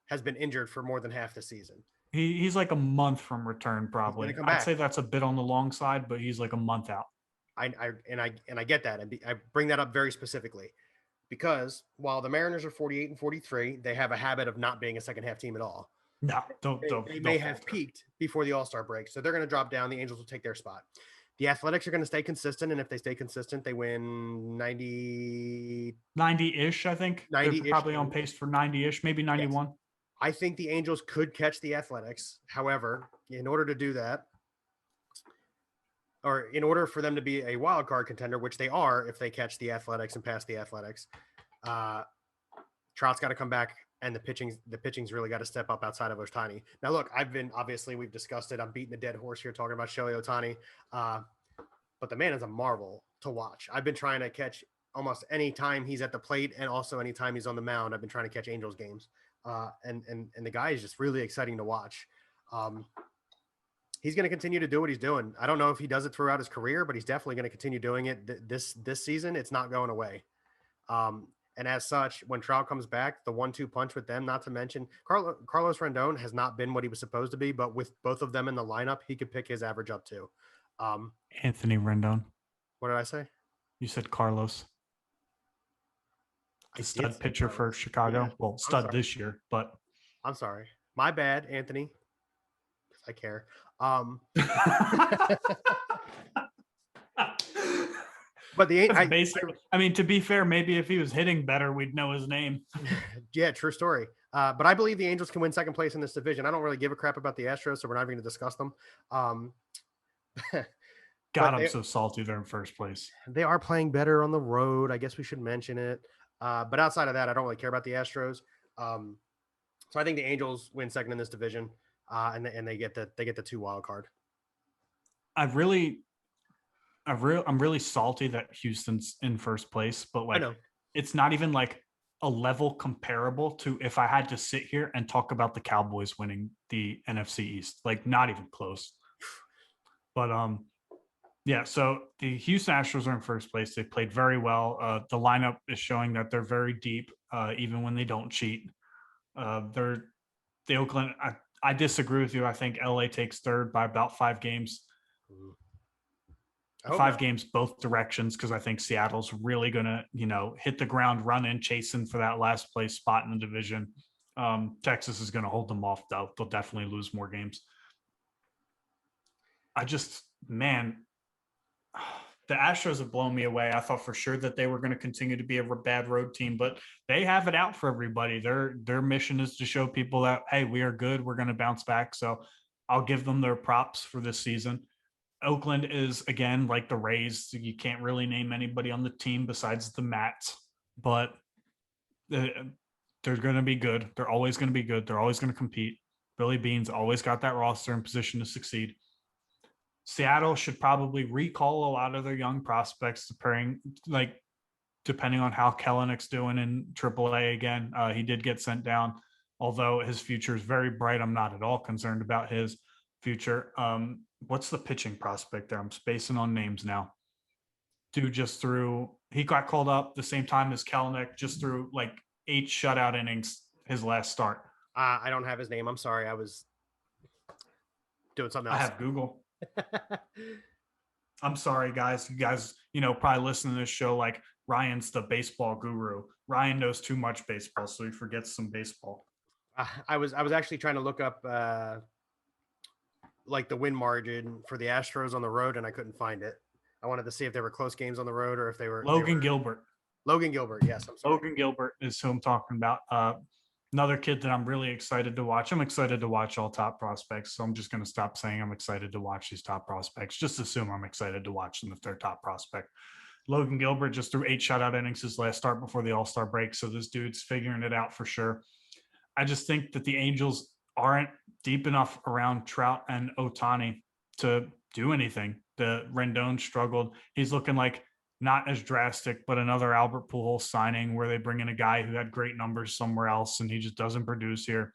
has been injured for more than half the season. He's like a month from return, probably. I'd say that's a bit on the long side, but he's like a month out. I get that, and I bring that up very specifically because while the Mariners are 48 and 43, they have a habit of not being a second half team at all. No, they may have peaked before the All-Star break, so they're going to drop down. The Angels will take their spot. The Athletics are going to stay consistent, and if they stay consistent, they win 90-ish, I think. 90-ish. They're probably on pace for 90-ish, maybe 91. Yes. I think the Angels could catch the Athletics. However, in order to do that, or in order for them to be a wild card contender, which they are if they catch the Athletics and pass the Athletics, Trout's got to come back, and the pitching's really got to step up outside of Ohtani. Now, look, we've discussed it. I'm beating a dead horse here talking about Shohei Ohtani, but the man is a marvel to watch. I've been trying to catch almost any time he's at the plate and also any time he's on the mound. I've been trying to catch Angels games, and the guy is just really exciting to watch. he's going to continue to do what he's doing. I don't know if he does it throughout his career, but he's definitely going to continue doing it this season. It's not going away. And as such, when Trout comes back, the 1-2 punch with them, not to mention Carlos Rendon has not been what he was supposed to be, but with both of them in the lineup, he could pick his average up too. Anthony Rendon. What did I say? You said Carlos. The I stud did pitcher for Chicago. Yeah. Well, stud this year, but I'm sorry. My bad, Anthony. I care. But I mean, to be fair, maybe if he was hitting better, we'd know his name. Yeah, true story. But I believe the Angels can win second place in this division. I don't really give a crap about the Astros, so we're not even going to discuss them. God, I'm so salty they're in first place. They are playing better on the road. I guess we should mention it. But outside of that, I don't really care about the Astros. So I think the Angels win second in this division, and they get the 2 wild card. I'm really salty that Houston's in first place, but like it's not even like a level comparable to if I had to sit here and talk about the Cowboys winning the NFC East, like not even close. But yeah, so the Houston Astros are in first place. They played very well. The lineup is showing that they're very deep, even when they don't cheat. The Oakland. I disagree with you. I think LA takes third by about 5 games. 5 games both directions, because I think Seattle's really going to, hit the ground running, chasing for that last place spot in the division. Texas is going to hold them off, though. They'll definitely lose more games. The Astros have blown me away. I thought for sure that they were going to continue to be a bad road team, but they have it out for everybody. Their mission is to show people that, hey, we are good. We're going to bounce back. So I'll give them their props for this season. Oakland is, again, like the Rays. You can't really name anybody on the team besides the Mats, but they're going to be good. They're always going to be good. They're always going to compete. Billy Beane's always got that roster in position to succeed. Seattle should probably recall a lot of their young prospects, depending on how Kellenick's doing in AAA again. He did get sent down, although his future is very bright. I'm not at all concerned about his future. What's the pitching prospect there? I'm spacing on names now. Dude he got called up the same time as Kellenick, just threw like 8 shutout innings his last start. I don't have his name. I'm sorry. I was doing something else. I have Google. I'm sorry, guys. You guys, probably listen to this show like Ryan's the baseball guru. Ryan knows too much baseball, so he forgets some baseball. I was actually trying to look up like the win margin for the Astros on the road, and I couldn't find it. I wanted to see if they were close games on the road or if they were Gilbert. Logan Gilbert, yes. I'm sorry. Logan Gilbert is who I'm talking about. Another kid that I'm really excited to watch. I'm excited to watch all top prospects, so I'm just going to stop saying I'm excited to watch these top prospects. Just assume I'm excited to watch them if they're top prospect. Logan Gilbert just threw 8 shutout innings his last start before the All-Star break, so this dude's figuring it out for sure. I just think that the Angels aren't deep enough around Trout and Ohtani to do anything. The Rendon struggled. He's looking like not as drastic, but another Albert Pujols signing where they bring in a guy who had great numbers somewhere else and he just doesn't produce here.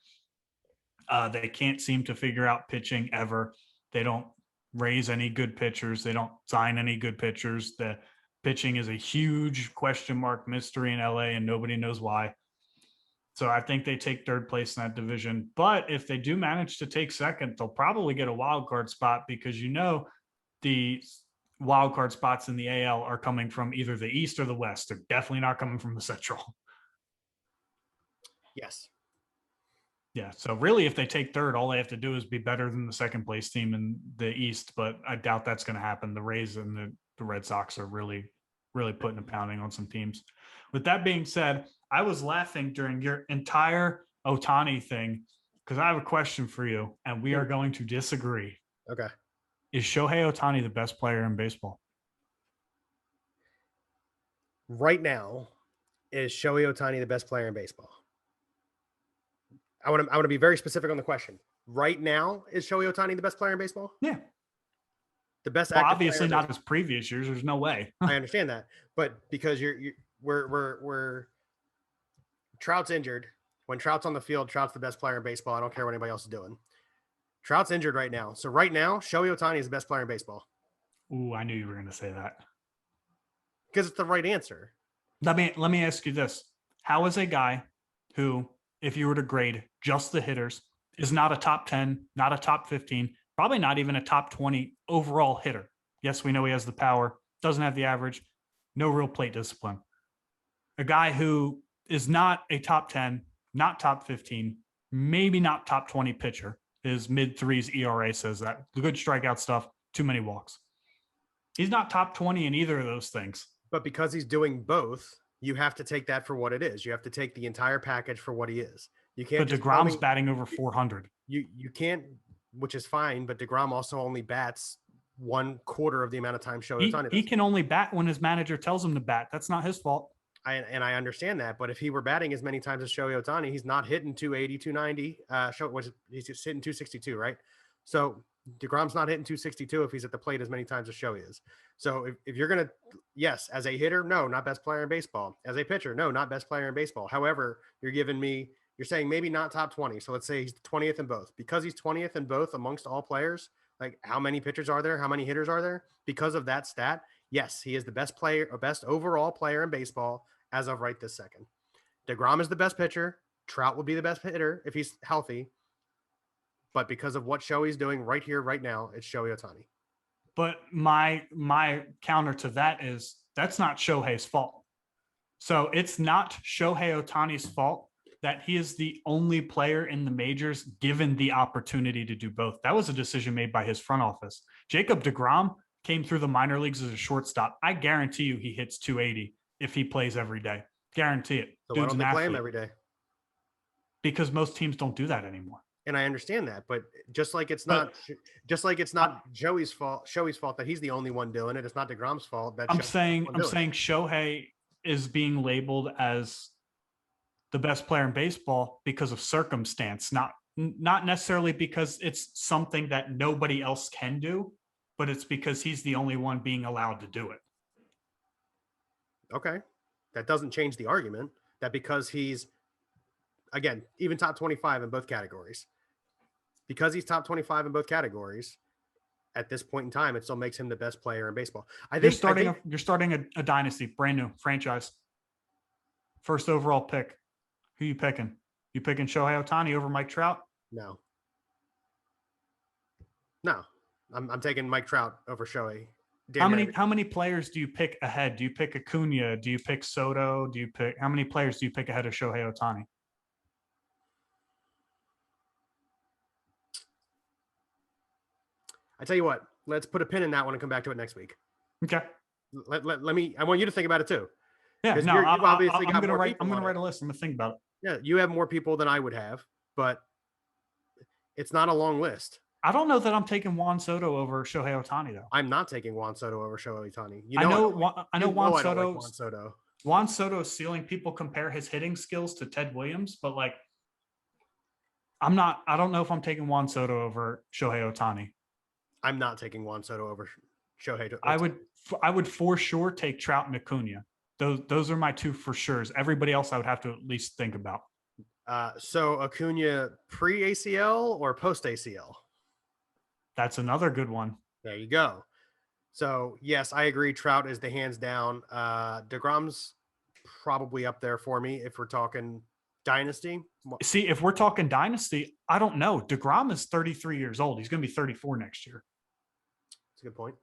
They can't seem to figure out pitching ever. They don't raise any good pitchers. They don't sign any good pitchers. The pitching is a huge question mark mystery in LA and nobody knows why. So I think they take third place in that division. But if they do manage to take second, they'll probably get a wild card spot because the wild card spots in the AL are coming from either the East or the West. They're definitely not coming from the Central. Yes. Yeah. So really, if they take third, all they have to do is be better than the second place team in the East. But I doubt that's going to happen. The Rays and the Red Sox are really, really putting a pounding on some teams. With that being said, I was laughing during your entire Ohtani thing because I have a question for you, and we are going to disagree. Okay. Is Shohei Ohtani the best player in baseball? Right now, is Shohei Ohtani the best player in baseball? I want to be very specific on the question. Right now, is Shohei Ohtani the best player in baseball? Yeah. The best. Well, obviously not as previous years. There's no way. I understand that, but because we're Trout's injured. When Trout's on the field, Trout's the best player in baseball. I don't care what anybody else is doing. Trout's injured right now. So right now, Shohei Ohtani is the best player in baseball Ooh, I knew you were going to say that. because it's the right answer. Let me ask you this: how is a guy who, if you were to grade just the hitters, is not a top 10, not a top 15, probably not even a top 20 overall hitter? Yes, we know he has the power, doesn't have the average, no real plate discipline. A guy who is not a top 10, not top 15, maybe not top 20 pitcher. His mid threes ERA says that. The good strikeout stuff, too many walks. He's not top 20 in either of those things. But because he's doing both, you have to take that for what it is. You have to take the entire package for what he is. You can't But just tell DeGrom's me batting over 400. you can't, which is fine. But DeGrom also only bats 1/4 of the amount of time Shohei Ohtani He does. can only bat when his manager tells him to bat. That's not his fault. And I understand that, but if he were batting as many times as Shohei Ohtani, he's not hitting 280, 290. He's just hitting 262, right? So DeGrom's not hitting 262 if he's at the plate as many times as Shohei is. So if you're going to, yes, as a hitter, no, not best player in baseball. As a pitcher, no, not best player in baseball. However, you're saying maybe not top 20. So let's say he's 20th in both. Because he's 20th in both amongst all players, like how many pitchers are there? How many hitters are there? Because of that stat, yes, he is the best player or best overall player in baseball as of right this second. DeGrom is the best pitcher. Trout will be the best hitter if he's healthy. But because of what Shohei's doing right here, right now, it's Shohei Ohtani. But my counter to that is that's not Shohei's fault. So it's not Shohei Ohtani's fault that he is the only player in the majors given the opportunity to do both. That was a decision made by his front office. Jacob deGrom came through the minor leagues as a shortstop. I guarantee you he hits 280 if he plays every day. Guarantee it. So Dude's why don't they an play him athlete. every day? Because most teams don't do that anymore. And I understand that, but just like it's not Shohei's fault that he's the only one doing it. It's not DeGrom's fault that I'm saying Shohei is being labeled as the best player in baseball because of circumstance, not necessarily because it's something that nobody else can do, but it's because he's the only one being allowed to do it. Okay. That doesn't change the argument that because he's, again, even top 25 in both categories, because he's top 25 in both categories at this point in time, it still makes him the best player in baseball. You're starting a dynasty, brand new franchise. First overall pick. Who you picking? You picking Shohei Ohtani over Mike Trout? No. I'm taking Mike Trout over Shohei. How many players do you pick ahead? Do you pick Acuna? Do you pick Soto? How many players do you pick ahead of Shohei Ohtani? I tell you what, let's put a pin in that one and come back to it next week. Okay. I want you to think about it too. Yeah, no, I'm going to write a list. I'm going to think about it. Yeah, you have more people than I would have, but it's not a long list. I don't know that I'm taking Juan Soto over Shohei Ohtani, though. I'm not taking Juan Soto over Shohei Ohtani. I know Juan Soto. Juan Soto. Juan Soto's ceiling, people compare his hitting skills to Ted Williams, but like, I don't know if I'm taking Juan Soto over Shohei Ohtani. I'm not taking Juan Soto over Shohei Ohtani. I would for sure take Trout and Acuna. Those are my two for sures. Everybody else I would have to at least think about. So Acuna pre-ACL or post-ACL? That's another good one. There you go. So, yes, I agree. Trout is the hands down. DeGrom's probably up there for me if we're talking dynasty. See, if we're talking dynasty, I don't know. DeGrom is 33 years old. He's going to be 34 next year. That's a good point.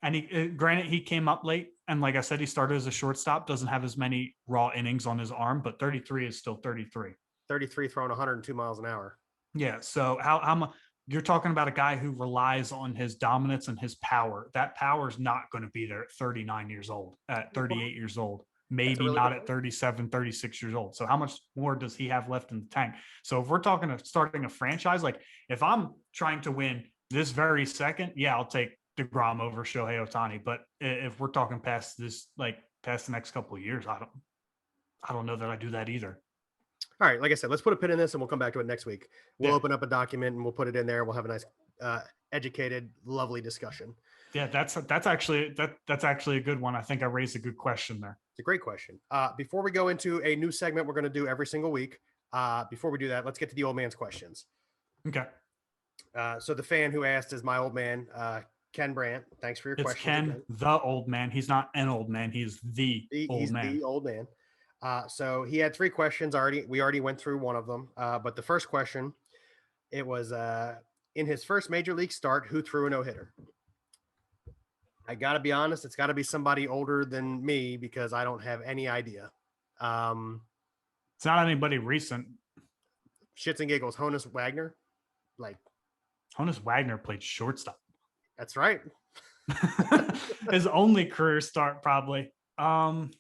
And granted, he came up late. And like I said, he started as a shortstop, doesn't have as many raw innings on his arm, but 33 is still 33. 33 throwing 102 miles an hour. Yeah. So how you're talking about a guy who relies on his dominance and his power. That power is not going to be there at 39 years old, at 38 years old, maybe really not at 37, 36 years old. So how much more does he have left in the tank? So if we're talking of starting a franchise, like if I'm trying to win this very second, yeah, I'll take DeGrom over Shohei Ohtani. But if we're talking past this, like past the next couple of years, I don't know that I do that either. All right, like I said, let's put a pin in this and we'll come back to it next week. We'll open up a document and we'll put it in there. We'll have a nice, educated, lovely discussion. Yeah, that's actually a good one. I think I raised a good question there. It's a great question. Before we go into a new segment we're going to do every single week, before we do that, let's get to the old man's questions. Okay. So the fan who asked is my old man, Ken Brant. Thanks for your It's questions Ken, again. the old man. He's not an old man. He's the old He's man. the old man. So he had three questions already. We already went through one of them. But the first question, it was in his first major league start, who threw a no hitter? I got to be honest, it's got to be somebody older than me because I don't have any idea. It's not anybody recent. Shits and giggles, Honus Wagner. Like, Honus Wagner played shortstop. that's right. His only career start, probably. I'm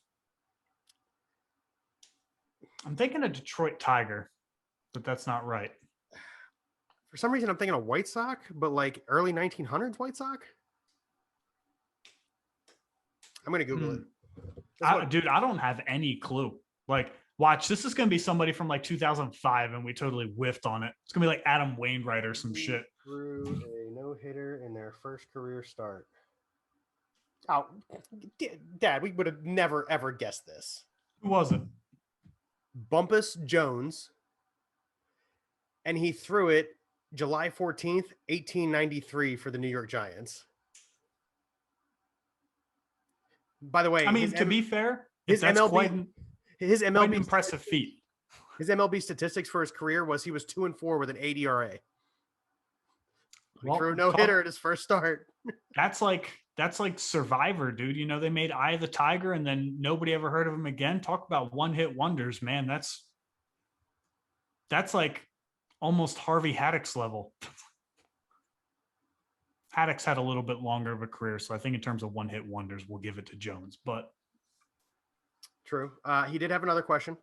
thinking a Detroit Tiger, but that's not right. For some reason, I'm thinking a White Sox, but like early 1900s White Sox. I'm going to Google it. Dude, I don't have any clue. Like, watch, this is going to be somebody from like 2005, and we totally whiffed on it. It's going to be like Adam Wainwright or some shit. Threw a no-hitter in their first career start. Oh, Dad, we would have never, ever guessed this. Who was it? Bumpus Jones. And he threw it July 14th, 1893 for the New York Giants. By the way, I mean, to be fair, his MLB, his MLB quite an impressive feat. His MLB statistics for his career was he was 2-4 with an 8 ERA. He threw a no-hitter at his first start. That's like Survivor, dude. You know, they made Eye of the Tiger and then nobody ever heard of him again. Talk about one-hit wonders, man. That's like almost Harvey Haddock's level. Haddock's had a little bit longer of a career, so I think in terms of one-hit wonders, we'll give it to Jones. But true. He did have another question.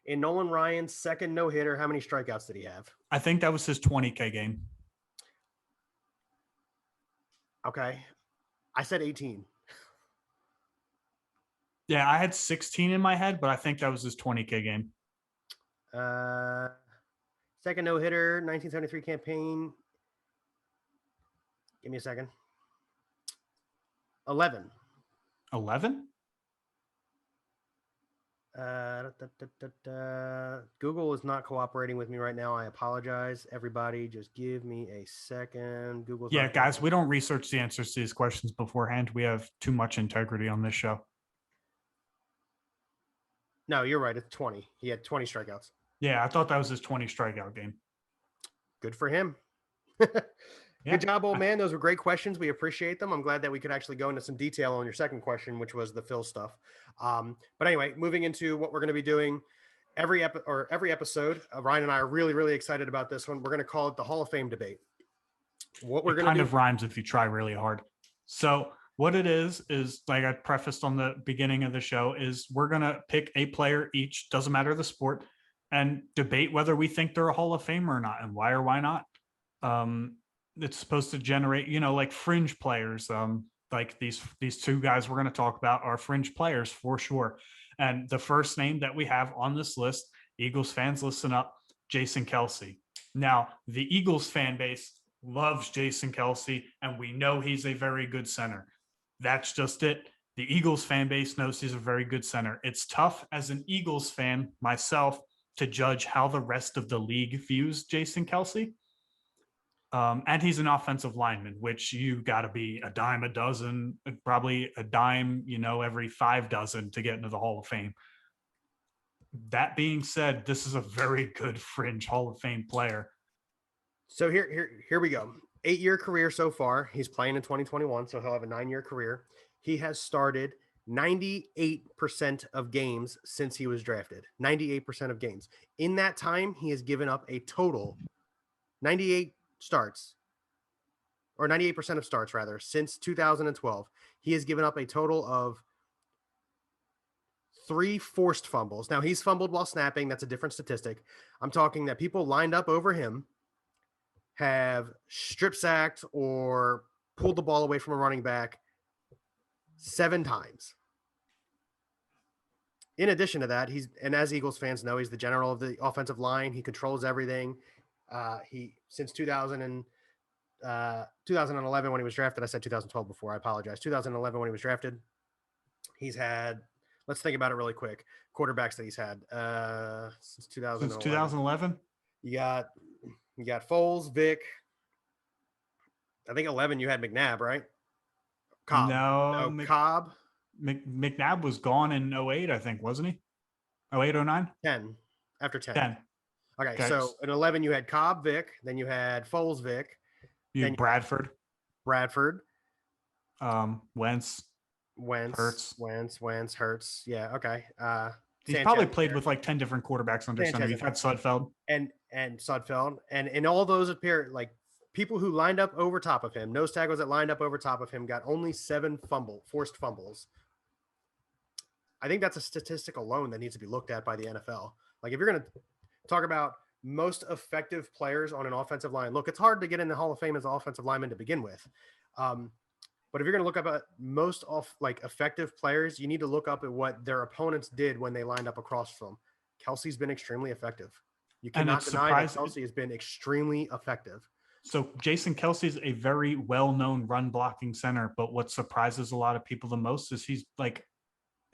In Nolan Ryan's second no-hitter, how many strikeouts did he have? I think that was his 20K game. Okay. I said 18. Yeah, I had 16 in my head, but I think that was his 20K game. Second no-hitter, 1973 campaign. Give me a second. 11. 11? Google is not cooperating with me right now. I apologize. Everybody, just give me a second. Google's guys, we don't research the answers to these questions beforehand. We have too much integrity on this show. No, you're right. It's 20. He had 20 strikeouts. Yeah, I thought that was his 20 strikeout game. Good for him. Good job, old man. Those were great questions. We appreciate them. I'm glad that we could actually go into some detail on your second question, which was the Phil stuff. But anyway, moving into what we're going to be doing every episode. Ryan and I are really, really excited about this one. We're going to call it the Hall of Fame debate. What we're going to do kind of rhymes if you try really hard. So what it is like I prefaced on the beginning of the show is we're going to pick a player each, doesn't matter the sport, and debate whether we think they're a Hall of Famer or not and why or why not. It's supposed to generate, like fringe players. Like these two guys we're going to talk about are fringe players for sure. And the first name that we have on this list, Eagles fans, listen up, Jason Kelce. Now, the Eagles fan base loves Jason Kelce, and we know he's a very good center. That's just it. The Eagles fan base knows he's a very good center. It's tough as an Eagles fan myself to judge how the rest of the league views Jason Kelce. And he's an offensive lineman, which you got to be a dime a dozen, probably a dime, every 5 dozen to get into the Hall of Fame. That being said, this is a very good fringe Hall of Fame player. So here we go. 8-year career so far. He's playing in 2021, so he'll have a 9-year career. He has started 98% of games since he was drafted. 98% of games. In that time, he has given up a total 98 starts, or 98% of starts rather, since 2012. He has given up a total of 3 forced fumbles. Now, he's fumbled while snapping. That's a different statistic. I'm talking that people lined up over him have strip sacked or pulled the ball away from a running back 7 times. In addition to that, and as Eagles fans know, he's the general of the offensive line. He controls everything. Since 2011 when he was drafted, I said 2012 before, I apologize. 2011 when he was drafted, he's had, let's think about it really quick. Quarterbacks that he's had since 2011. Since 2011? You got You got Foles, Vic. I think 11 you had McNabb, right? Cobb. No, No, Cobb. McNabb was gone in '08, I think, wasn't he? '08, '09? 10. After 10. 10. Okay, Okay. so in 11 you had Cobb, Vic. Then you had Foles, Vic. You Then you had Bradford, Bradford, Wentz, Hurts. Wentz, Hurts. Yeah, okay. He's probably Sanchez played there. with like 10 different quarterbacks under center. Sanchez You've had Sudfeld. and Sudfeld. And in all those appear like people who lined up over top of him, nose tackles that lined up over top of him got only 7 forced fumbles. I think that's a statistic alone that needs to be looked at by the NFL. Like if you're going to talk about most effective players on an offensive line, look, it's hard to get in the Hall of Fame as an offensive lineman to begin with. But if you're going to look up at most effective players, you need to look up at what their opponents did when they lined up across from them. Kelsey's been extremely effective. You cannot deny that Kelsey has been extremely effective. So Jason Kelsey's a very well-known run blocking center, but what surprises a lot of people the most is he's like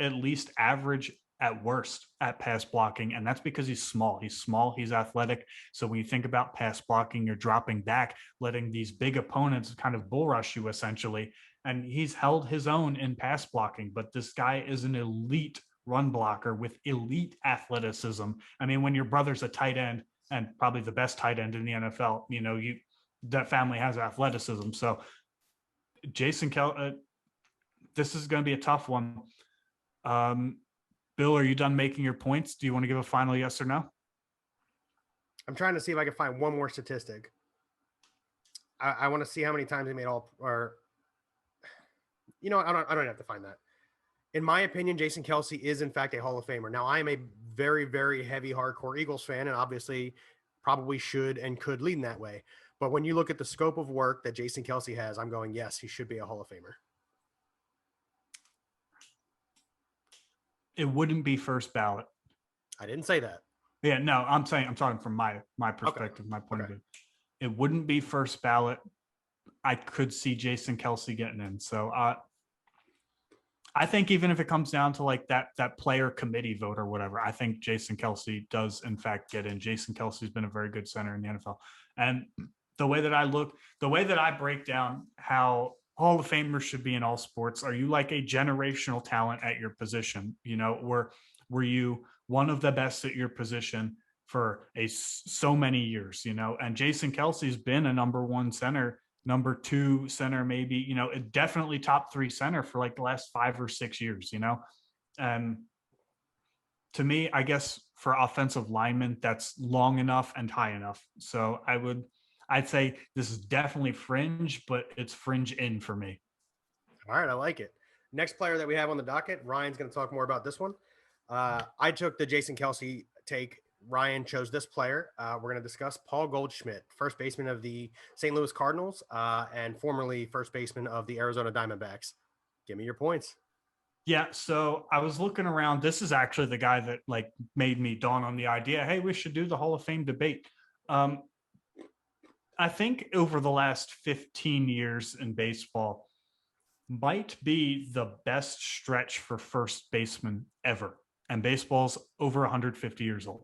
at least average at worst at pass blocking. And that's because he's small. He's athletic. So when you think about pass blocking, you're dropping back, letting these big opponents kind of bull rush you essentially. And he's held his own in pass blocking, but this guy is an elite run blocker with elite athleticism. I mean, when your brother's a tight end and probably the best tight end in the NFL, that family has athleticism. So Jason this is going to be a tough one. Bill, are you done making your points? Do you want to give a final yes or no? I'm trying to see if I can find one more statistic. I want to see how many times he made all, or I don't have to find that. In my opinion, Jason Kelsey is in fact a Hall of Famer. Now, I am a very, very heavy, hardcore Eagles fan, and obviously probably should and could lean that way. But when you look at the scope of work that Jason Kelsey has, I'm going, yes, he should be a Hall of Famer. It wouldn't be first ballot. I didn't say that. Yeah, no, I'm talking from my perspective, my point of view. It wouldn't be first ballot. I could see Jason Kelsey getting in. So I think even if it comes down to like that player committee vote or whatever, I think Jason Kelsey does in fact get in. Jason Kelsey's been a very good center in the NFL. And the way that I break down how Hall of Famers should be in all sports, are you like a generational talent at your position? Were you one of the best at your position for so many years, and Jason Kelsey's been a number 1 center, number 2 center, maybe, definitely top 3 center for like the last 5 or 6 years, and to me, I guess for offensive linemen, that's long enough and high enough. So I'd say this is definitely fringe, but it's fringe in for me. All right, I like it. Next player that we have on the docket, Ryan's going to talk more about this one. I took the Jason Kelsey take. Ryan chose this player. We're going to discuss Paul Goldschmidt, first baseman of the St. Louis Cardinals and formerly first baseman of the Arizona Diamondbacks. Give me your points. Yeah, so I was looking around. This is actually the guy that like made me dawn on the idea, hey, we should do the Hall of Fame debate. I think over the last 15 years in baseball might be the best stretch for first baseman ever. And baseball's over 150 years old.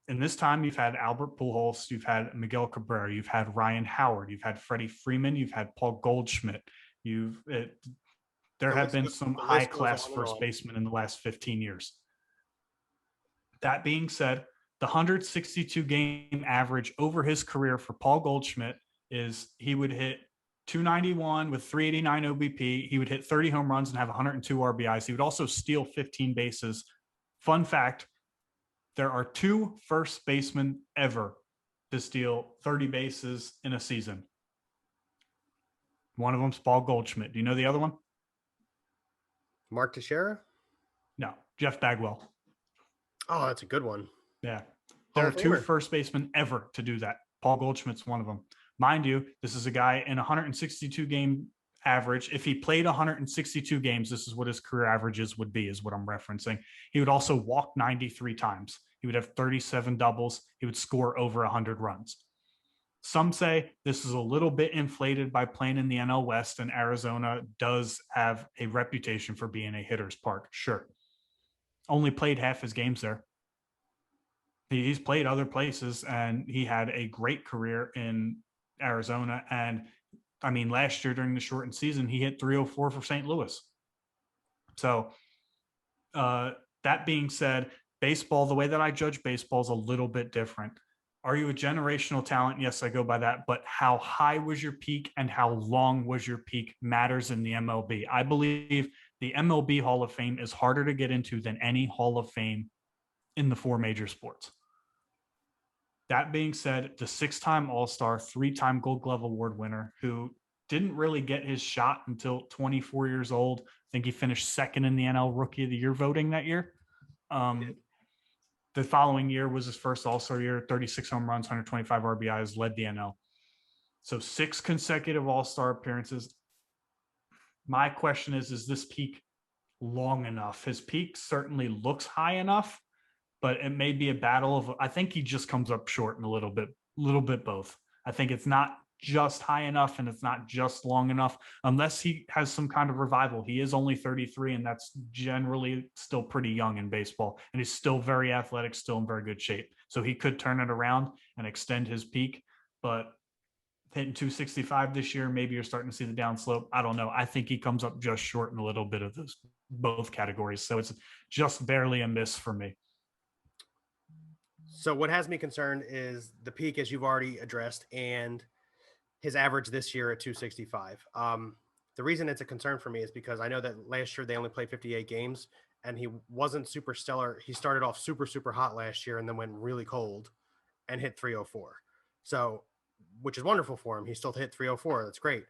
In this time, you've had Albert Pujols, you've had Miguel Cabrera, you've had Ryan Howard, you've had Freddie Freeman, you've had Paul Goldschmidt. There have been some high-class first basemen in the last 15 years. That being said, the 162 game average over his career for Paul Goldschmidt is he would hit 291 with 389 OBP. He would hit 30 home runs and have 102 RBIs. He would also steal 15 bases. Fun fact, there are 2 first basemen ever to steal 30 bases in a season. One of them's Paul Goldschmidt. Do you know the other one? Mark Teixeira? No, Jeff Bagwell. Oh, that's a good one. Yeah. There are 2 first basemen ever to do that. Paul Goldschmidt's one of them. Mind you, this is a guy in 162 game average. If he played 162 games, this is what his career averages would be, is what I'm referencing. He would also walk 93 times. He would have 37 doubles. He would score over 100 runs. Some say this is a little bit inflated by playing in the NL West, and Arizona does have a reputation for being a hitter's park. Sure. Only played half his games there. He's played other places, and he had a great career in Arizona. And I mean, last year during the shortened season, he hit 304 for St. Louis. So, uh, that being said, baseball, the way that I judge baseball is a little bit different. Are you a generational talent? Yes, I go by that. But how high was your peak and how long was your peak matters in the MLB. I believe the MLB Hall of Fame is harder to get into than any Hall of Fame in the four major sports. That being said, the six-time All-Star, three-time Gold Glove Award winner who didn't really get his shot until 24 years old. I think he finished second in the NL Rookie of the Year voting that year. Um, the following year was his first All-Star year, 36 home runs, 125 RBIs, led the NL. So 6 consecutive All-Star appearances. My question is this peak long enough? His peak certainly looks high enough, but it may be a battle of, I think he just comes up short in a little bit both. I think it's not just high enough and it's not just long enough unless he has some kind of revival. He is only 33, and that's generally still pretty young in baseball, and he's still very athletic, still in very good shape. So he could turn it around and extend his peak, but hitting 265 this year, maybe you're starting to see the downslope. I don't know. I think he comes up just short in a little bit of those both categories. So it's just barely a miss for me. So what has me concerned is the peak, as you've already addressed, and his average this year at 265. The reason it's a concern for me is because I know that last year they only played 58 games and he wasn't super stellar. He started off super, super hot last year and then went really cold and hit 304. So, which is wonderful for him. He still hit 304. That's great.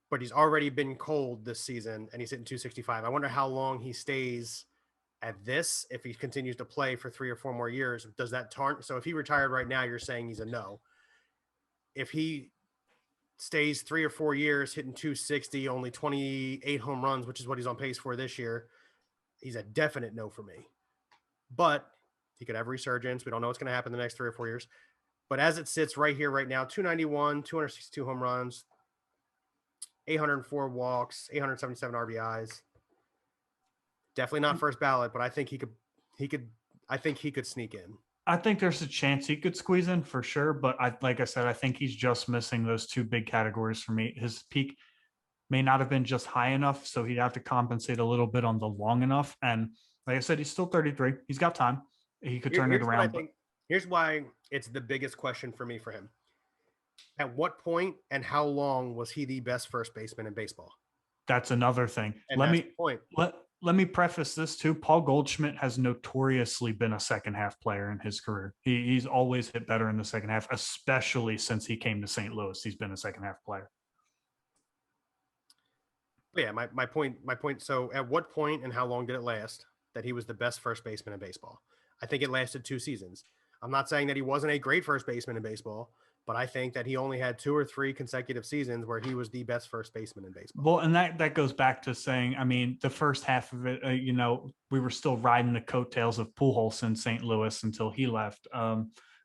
But he's already been cold this season and he's hitting 265. I wonder how long he stays at this. If he continues to play for 3 or 4 more years, does that tarn? So if he retired right now, you're saying he's a no. If he stays 3 or 4 years hitting 260, only 28 home runs, which is what he's on pace for this year, he's a definite no for me. But he could have a resurgence. We don't know what's going to happen in the next 3 or 4 years. But as it sits right here, right now, 291, 262 home runs, 804 walks, 877 RBIs. Definitely not first ballot, but I think he could sneak in. I think there's a chance he could squeeze in for sure, but like I said, I think he's just missing those two big categories for me. His peak may not have been just high enough, so he'd have to compensate a little bit on the long enough. And like I said, he's still 33. He's got time. He could turn it Here's what I around. think. Here's why it's the biggest question for me for him. At what point and how long was he the best first baseman in baseball? That's another thing. And that's the point. Let me preface this too. Paul Goldschmidt has notoriously been a second half player in his career. He's always hit better in the second half, especially since he came to St. Louis. He's been a second half player. But yeah, my point. So at what point and how long did it last that he was the best first baseman in baseball? I think it lasted 2 seasons. I'm not saying that he wasn't a great first baseman in baseball, but I think that he only had 2 or 3 consecutive seasons where he was the best first baseman in baseball. Well, and that goes back to saying, I mean, the first half of it, we were still riding the coattails of Pujols in St. Louis until he left.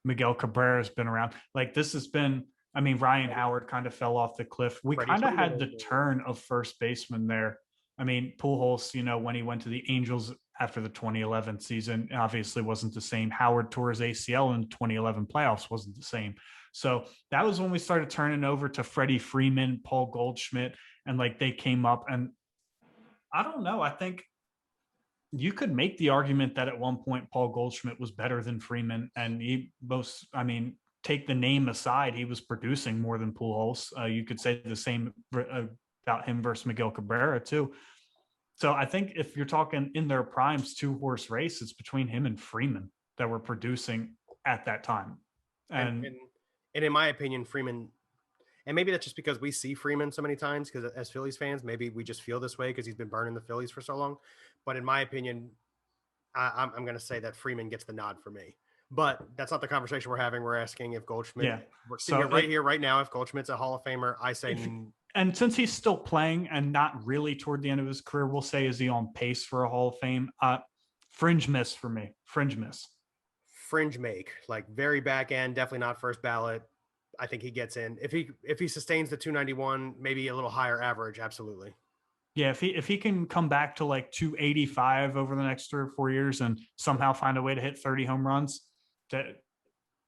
Miguel Cabrera has been around. Like this has been, I mean, Ryan Howard kind of fell off the cliff. We kind of had the turn of first baseman there. I mean, Pujols, when he went to the Angels after the 2011 season, obviously wasn't the same. Howard tore his ACL in the 2011 playoffs, wasn't the same. So that was when we started turning over to Freddie Freeman, Paul Goldschmidt, and like they came up. And I don't know. I think you could make the argument that at one point Paul Goldschmidt was better than Freeman, and take the name aside, he was producing more than Pujols. You could say the same about him versus Miguel Cabrera too. So I think if you're talking in their primes, 2-horse race, it's between him and Freeman that were producing at that time. And in my opinion, Freeman, and maybe that's just because we see Freeman so many times, because as Phillies fans, maybe we just feel this way because he's been burning the Phillies for so long. But in my opinion, I'm going to say that Freeman gets the nod for me. But that's not the conversation we're having. We're asking if Goldschmidt, we're sitting here right now, if Goldschmidt's a Hall of Famer, I say. And since he's still playing and not really toward the end of his career, we'll say, is he on pace for a Hall of Fame? Fringe miss for me. Fringe miss. Fringe make, like very back end, definitely not first ballot. I think he gets in. If he sustains the 291, maybe a little higher average, absolutely. Yeah, if he can come back to 285 over the next 3 or 4 years and somehow find a way to hit 30 home runs, that,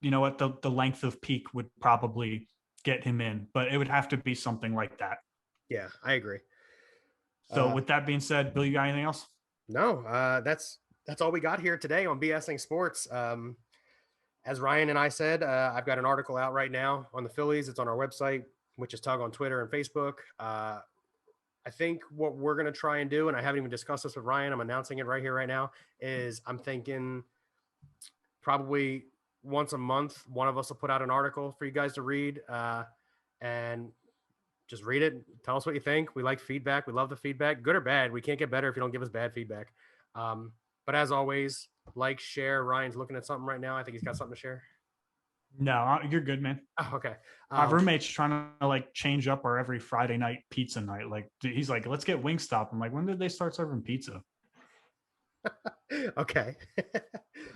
you know what, the length of peak would probably get him in, but it would have to be something like that. Yeah, I agree. So with that being said, Bill, you got anything else? No, that's all we got here today on BSing Sports. As Ryan and I said, I've got an article out right now on the Phillies. It's on our website, which is Tug on Twitter and Facebook. I think what we're going to try and do, and I haven't even discussed this with Ryan, I'm announcing it right here, right now, is I'm thinking probably once a month, one of us will put out an article for you guys to read, and just read it. Tell us what you think. We like feedback. We love the feedback, good or bad. We can't get better if you don't give us bad feedback. But as always, like, share. Ryan's looking at something right now. I think he's got something to share. No, you're good, man. Oh, okay. My roommate's trying to like change up our every Friday night pizza night. Like he's like, let's get Wingstop. I'm like, when did they start serving pizza? Okay.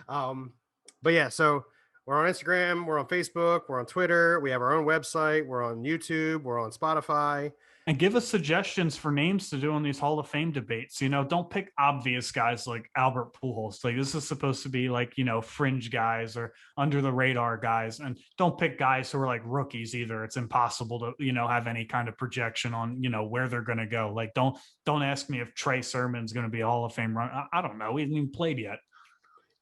But yeah, so we're on Instagram, we're on Facebook, we're on Twitter, we have our own website, we're on YouTube, we're on Spotify. And give us suggestions for names to do on these Hall of Fame debates. You know, don't pick obvious guys like Albert Pujols. Like this is supposed to be like, you know, fringe guys or under the radar guys. And don't pick guys who are like rookies either. It's impossible to, you know, have any kind of projection on, you know, where they're going to go. Like don't ask me if Trey Sermon's going to be a Hall of Fame run. I don't know. We haven't even played yet.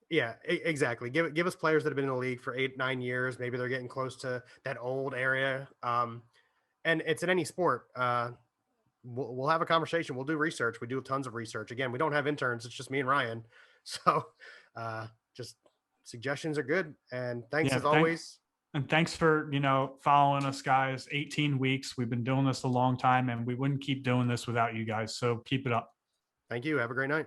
Yeah, exactly. Give us players that have been in the league for 8-9 years. Maybe they're getting close to that old area. And it's in any sport. We'll have a conversation. We'll do research. We do tons of research. Again, we don't have interns. It's just me and Ryan. So just suggestions are good. And thanks as always. And thanks for, you know, following us, guys. 18 weeks. We've been doing this a long time, and we wouldn't keep doing this without you guys. So keep it up. Thank you. Have a great night.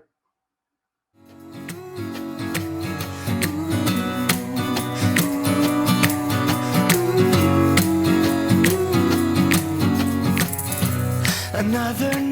Another